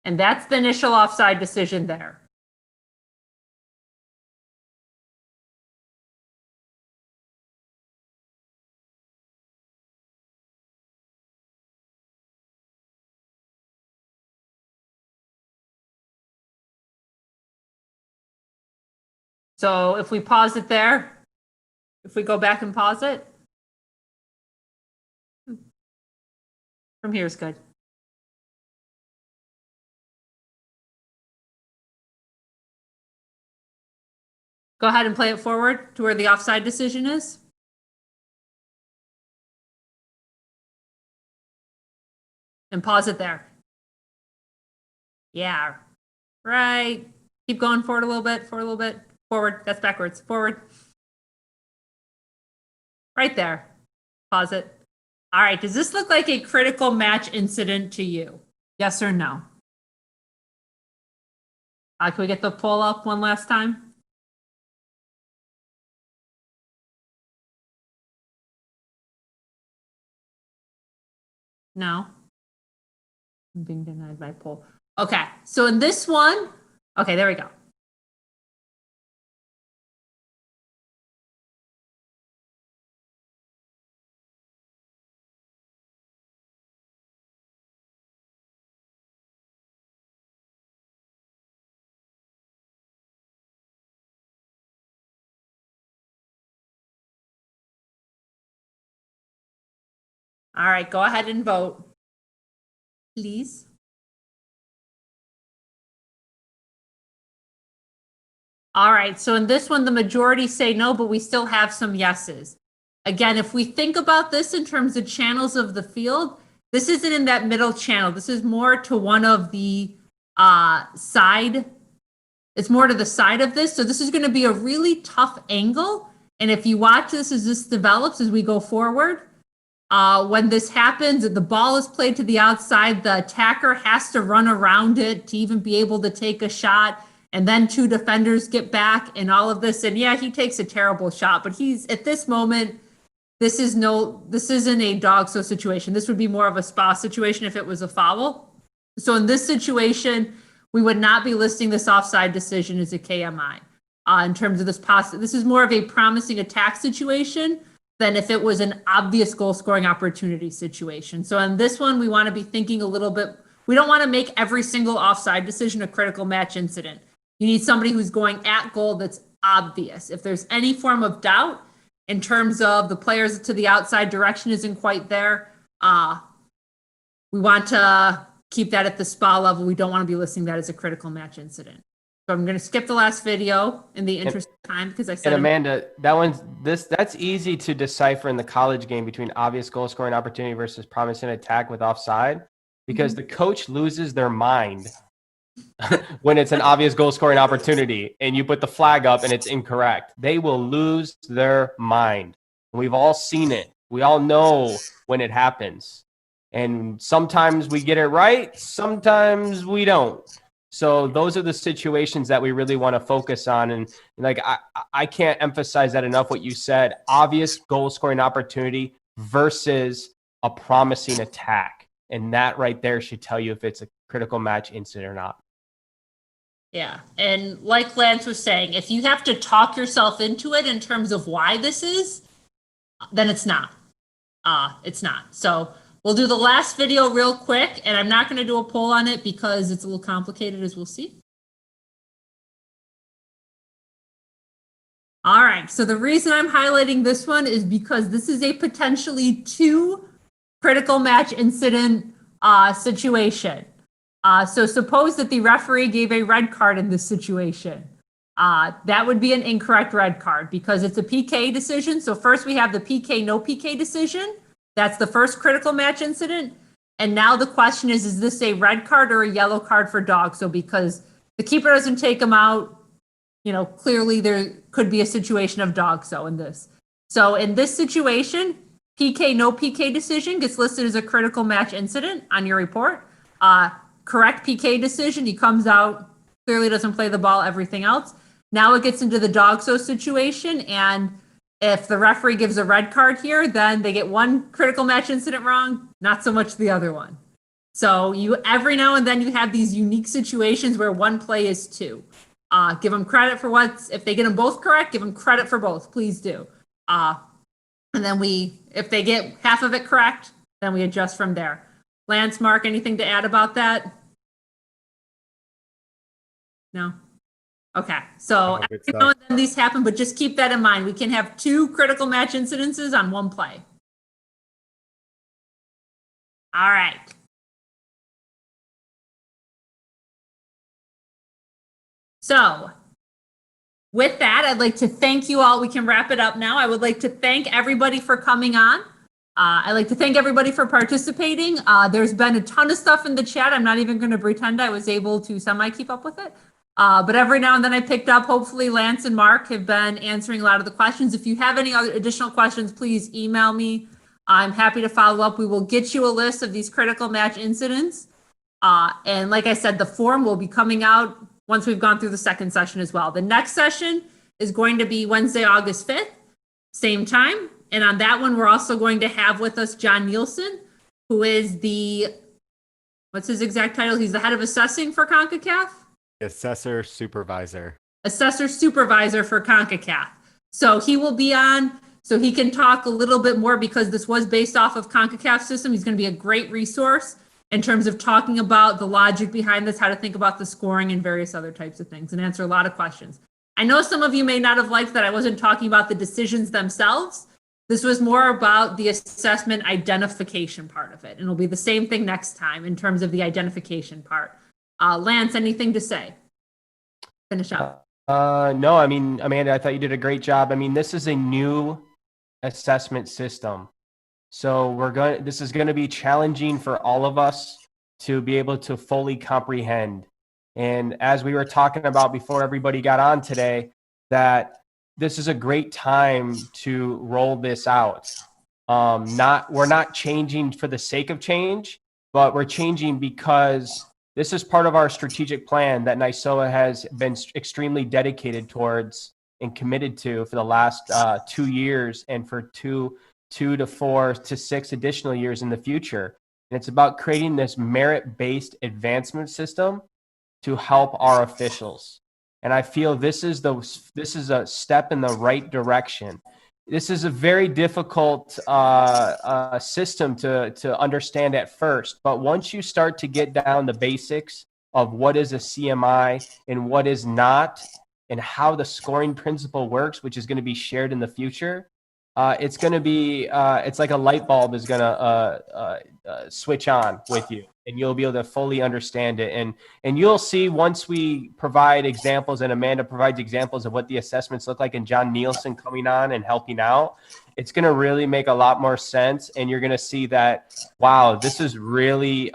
And that's the initial offside decision there. So if we pause it there, if we go back and pause it, from here is good. Go ahead and play it forward to where the offside decision is. And pause it there. Yeah, right. Keep going forward a little bit, forward. That's backwards, forward. Right there. Pause it. All right, does this look like a critical match incident to you? Yes or no? Can we get the poll up one last time? No. I'm being denied by poll. Okay, so in this one, okay, there we go. All right, go ahead and vote, please. All right, so in this one, the majority say no, but we still have some yeses. Again, if we think about this in terms of channels of the field, this isn't in that middle channel. This is more to one of the side. It's more to the side of this. So this is going to be a really tough angle. And if you watch this as this develops, as we go forward, when this happens, the ball is played to the outside, the attacker has to run around it to even be able to take a shot. And then two defenders get back and all of this. And yeah, he takes a terrible shot, but he's at this moment, this isn't a dog-so situation. This would be more of a spa situation if it was a foul. So in this situation, we would not be listing this offside decision as a KMI in terms of this this is more of a promising attack situation than if it was an obvious goal scoring opportunity situation. So in this one, we want to be thinking a little bit, we don't want to make every single offside decision a critical match incident. You need somebody who's going at goal that's obvious. If there's any form of doubt in terms of the players to the outside direction isn't quite there, we want to keep that at the spa level. We don't want to be listing that as a critical match incident. So I'm going to skip the last video in the interest of time because I said. And Amanda, that's easy to decipher in the college game between obvious goal scoring opportunity versus promising attack with offside, because the coach loses their mind when it's an obvious goal scoring opportunity and you put the flag up and it's incorrect. They will lose their mind. We've all seen it. We all know when it happens. And sometimes we get it right, sometimes we don't. So those are the situations that we really want to focus on. And like, I can't emphasize that enough, what you said, obvious goal scoring opportunity versus a promising attack. And that right there should tell you if it's a critical match incident or not. Yeah. And like Lance was saying, if you have to talk yourself into it in terms of why this is, then it's not. It's not. So we'll do the last video real quick, and I'm not going to do a poll on it because it's a little complicated, as we'll see. All right, so the reason I'm highlighting this one is because this is a potentially 2 critical match incident situation. So suppose that the referee gave a red card in this situation. That would be an incorrect red card because it's a PK decision. So first we have the PK, no PK decision. That's the first critical match incident. And now the question is this a red card or a yellow card for dog? So because the keeper doesn't take him out, you know, clearly there could be a situation of dog so in this. So in this situation, PK, no PK decision gets listed as a critical match incident on your report. Correct PK decision, he comes out, clearly doesn't play the ball, everything else. Now it gets into the dog so situation, and if the referee gives a red card here, then they get one critical match incident wrong, not so much the other one. So you every now and then you have these unique situations where one play is 2. Give them credit for if they get them both correct, give them credit for both, please do. And then if they get half of it correct, then we adjust from there. Lance, Mark, anything to add about that? No? Okay, so Oh, good every now stuff. and then these happen, but just keep that in mind. We can have 2 critical match incidences on 1 play. All right. So with that, I'd like to thank you all. We can wrap it up now. I would like to thank everybody for coming on. I'd like to thank everybody for participating. There's been a ton of stuff in the chat. I'm not even going to pretend I was able to semi keep up with it. But every now and then I picked up. Hopefully Lance and Mark have been answering a lot of the questions. If you have any other additional questions, please email me. I'm happy to follow up. We will get you a list of these critical match incidents. And like I said, the form will be coming out once we've gone through the second session as well. The next session is going to be Wednesday, August 5th, same time. And on that one, we're also going to have with us John Nielsen, who is what's his exact title? He's the head of assessing for CONCACAF? Assessor supervisor. Assessor supervisor for CONCACAF. So he will be on, so he can talk a little bit more because this was based off of CONCACAF system. He's going to be a great resource in terms of talking about the logic behind this, how to think about the scoring and various other types of things and answer a lot of questions. I know some of you may not have liked that I wasn't talking about the decisions themselves. This was more about the assessment identification part of it. And it'll be the same thing next time in terms of the identification part. Lance, anything to say? Finish up. No, I mean, Amanda, I thought you did a great job. I mean, this is a new assessment system. So this is going to be challenging for all of us to be able to fully comprehend. And as we were talking about before everybody got on today, that this is a great time to roll this out. We're not changing for the sake of change, but we're changing because this is part of our strategic plan that NISOA has been extremely dedicated towards and committed to for the last 2 years and for two to 4 to 6 additional years in the future. And it's about creating this merit-based advancement system to help our officials. And I feel this is a step in the right direction. This is a very difficult system to understand at first, but once you start to get down the basics of what is a CMI and what is not, and how the scoring principle works, which is going to be shared in the future, it's going to be it's like a light bulb is going to switch on with you, and you'll be able to fully understand it. And you'll see once we provide examples, and Amanda provides examples of what the assessments look like, and John Nielsen coming on and helping out, it's going to really make a lot more sense. And you're going to see that, wow, this is really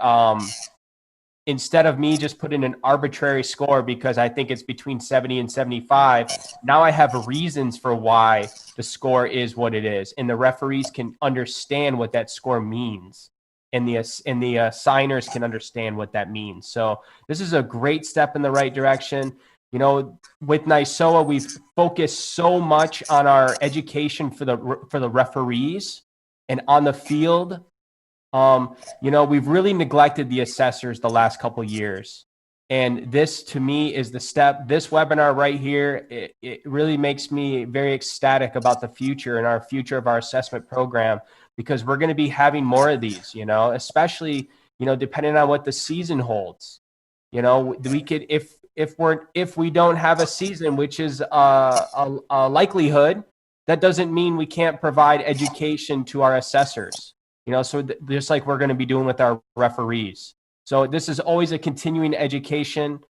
instead of me just putting an arbitrary score because I think it's between 70 and 75, now I have reasons for why the score is what it is. And the referees can understand what that score means. And the signers can understand what that means. So this is a great step in the right direction. You know, with NISOA, we've focused so much on our education for the referees and on the field. You know, we've really neglected the assessors the last couple of years. And this, to me, is the step. This webinar right here, it really makes me very ecstatic about the future and our future of our assessment program, because we're going to be having more of these, you know, especially, you know, depending on what the season holds. You know, we could, if we don't have a season, which is a likelihood, that doesn't mean we can't provide education to our assessors. You know, so just like we're going to be doing with our referees. So this is always a continuing education.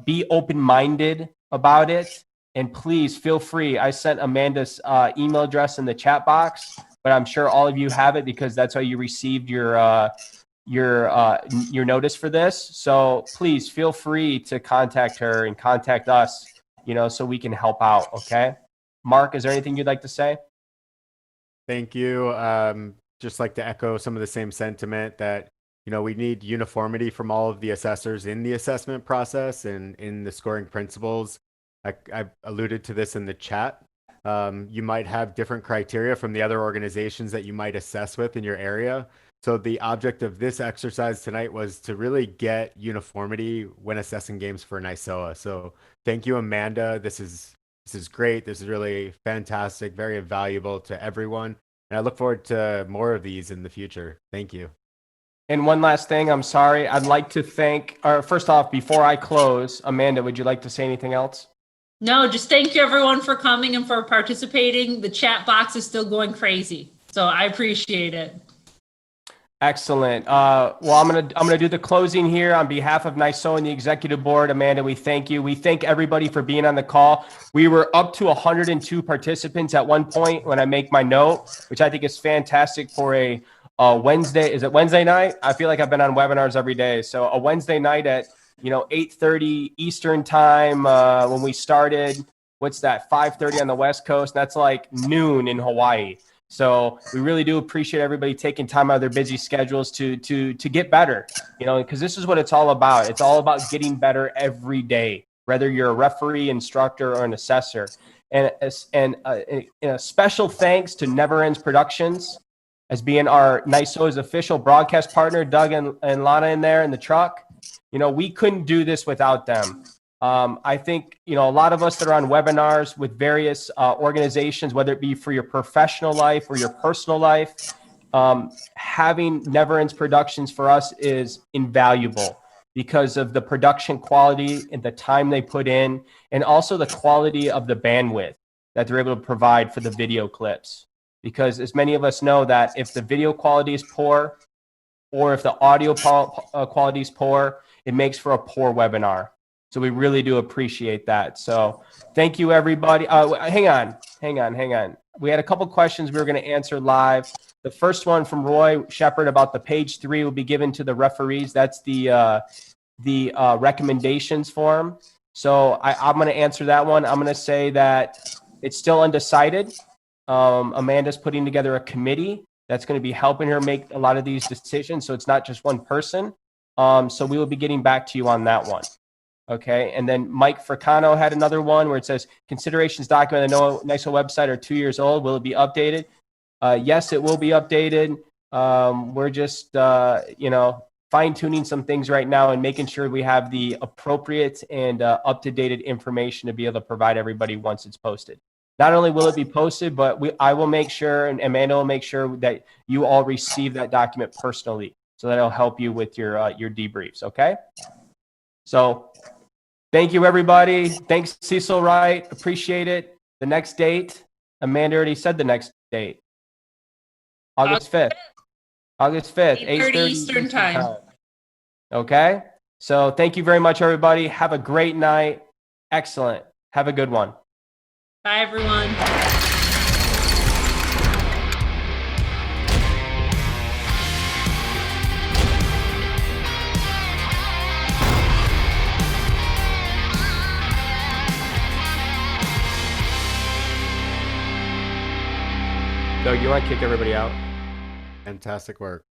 Be open-minded about it. And please feel free. I sent Amanda's email address in the chat box, but I'm sure all of you have it because that's how you received your notice for this. So please feel free to contact her and contact us, you know, so we can help out. Okay. Mark, is there anything you'd like to say? Thank you. Just like to echo some of the same sentiment that, you know, we need uniformity from all of the assessors in the assessment process and in the scoring principles. I've alluded to this in the chat. You might have different criteria from the other organizations that you might assess with in your area. So the object of this exercise tonight was to really get uniformity when assessing games for NISOA. So thank you, Amanda. This is great. This is really fantastic, very valuable to everyone. And I look forward to more of these in the future. Thank you. And one last thing, I'm sorry. I'd like to thank, or first off, before I close, Amanda, would you like to say anything else? No, just thank you everyone for coming and for participating. The chat box is still going crazy, so I appreciate it. Excellent. Well, I'm gonna do the closing here on behalf of NISOA and the executive board. Amanda, we thank you. We thank everybody for being on the call. We were up to 102 participants at one point when I make my note, which I think is fantastic for a Wednesday. Is it Wednesday night? I feel like I've been on webinars every day. So a Wednesday night at 8:30 Eastern time when we started. What's that? 5:30 on the West Coast. That's like noon in Hawaii. So we really do appreciate everybody taking time out of their busy schedules to get better, because this is what it's all about. It's all about getting better every day, whether you're a referee, instructor, or an assessor. And a special thanks to Never Ends Productions as being our NISOA's official broadcast partner, Doug and Lana in there in the truck. We couldn't do this without them. I think, a lot of us that are on webinars with various organizations, whether it be for your professional life or your personal life, having Never Ends Productions for us is invaluable because of the production quality and the time they put in, and also the quality of the bandwidth that they're able to provide for the video clips. Because as many of us know that if the video quality is poor or if the audio quality is poor, it makes for a poor webinar. So we really do appreciate that. So thank you, everybody. Hang on. We had a couple questions we were going to answer live. The first one from Roy Shepard about the page 3 will be given to the referees. That's the recommendations form. So I'm going to answer that one. I'm going to say that it's still undecided. Amanda's putting together a committee that's going to be helping her make a lot of these decisions. So it's not just one person. So we will be getting back to you on that one. Okay, and then Mike Fricano had another one where it says considerations document on the NISOA website are 2 years old. Will it be updated? Yes, it will be updated. We're just fine tuning some things right now and making sure we have the appropriate and up to date information to be able to provide everybody once it's posted. Not only will it be posted, but I will make sure, and Amanda will make sure that you all receive that document personally, so that'll help you with your debriefs. Okay, so. Thank you, everybody. Thanks, Cecil Wright. Appreciate it. The next date, Amanda already said the next date. August 5th. August 5th, 8:30 Eastern time. Okay? So thank you very much, everybody. Have a great night. Excellent. Have a good one. Bye, everyone. Doug, you want to kick everybody out? Fantastic work.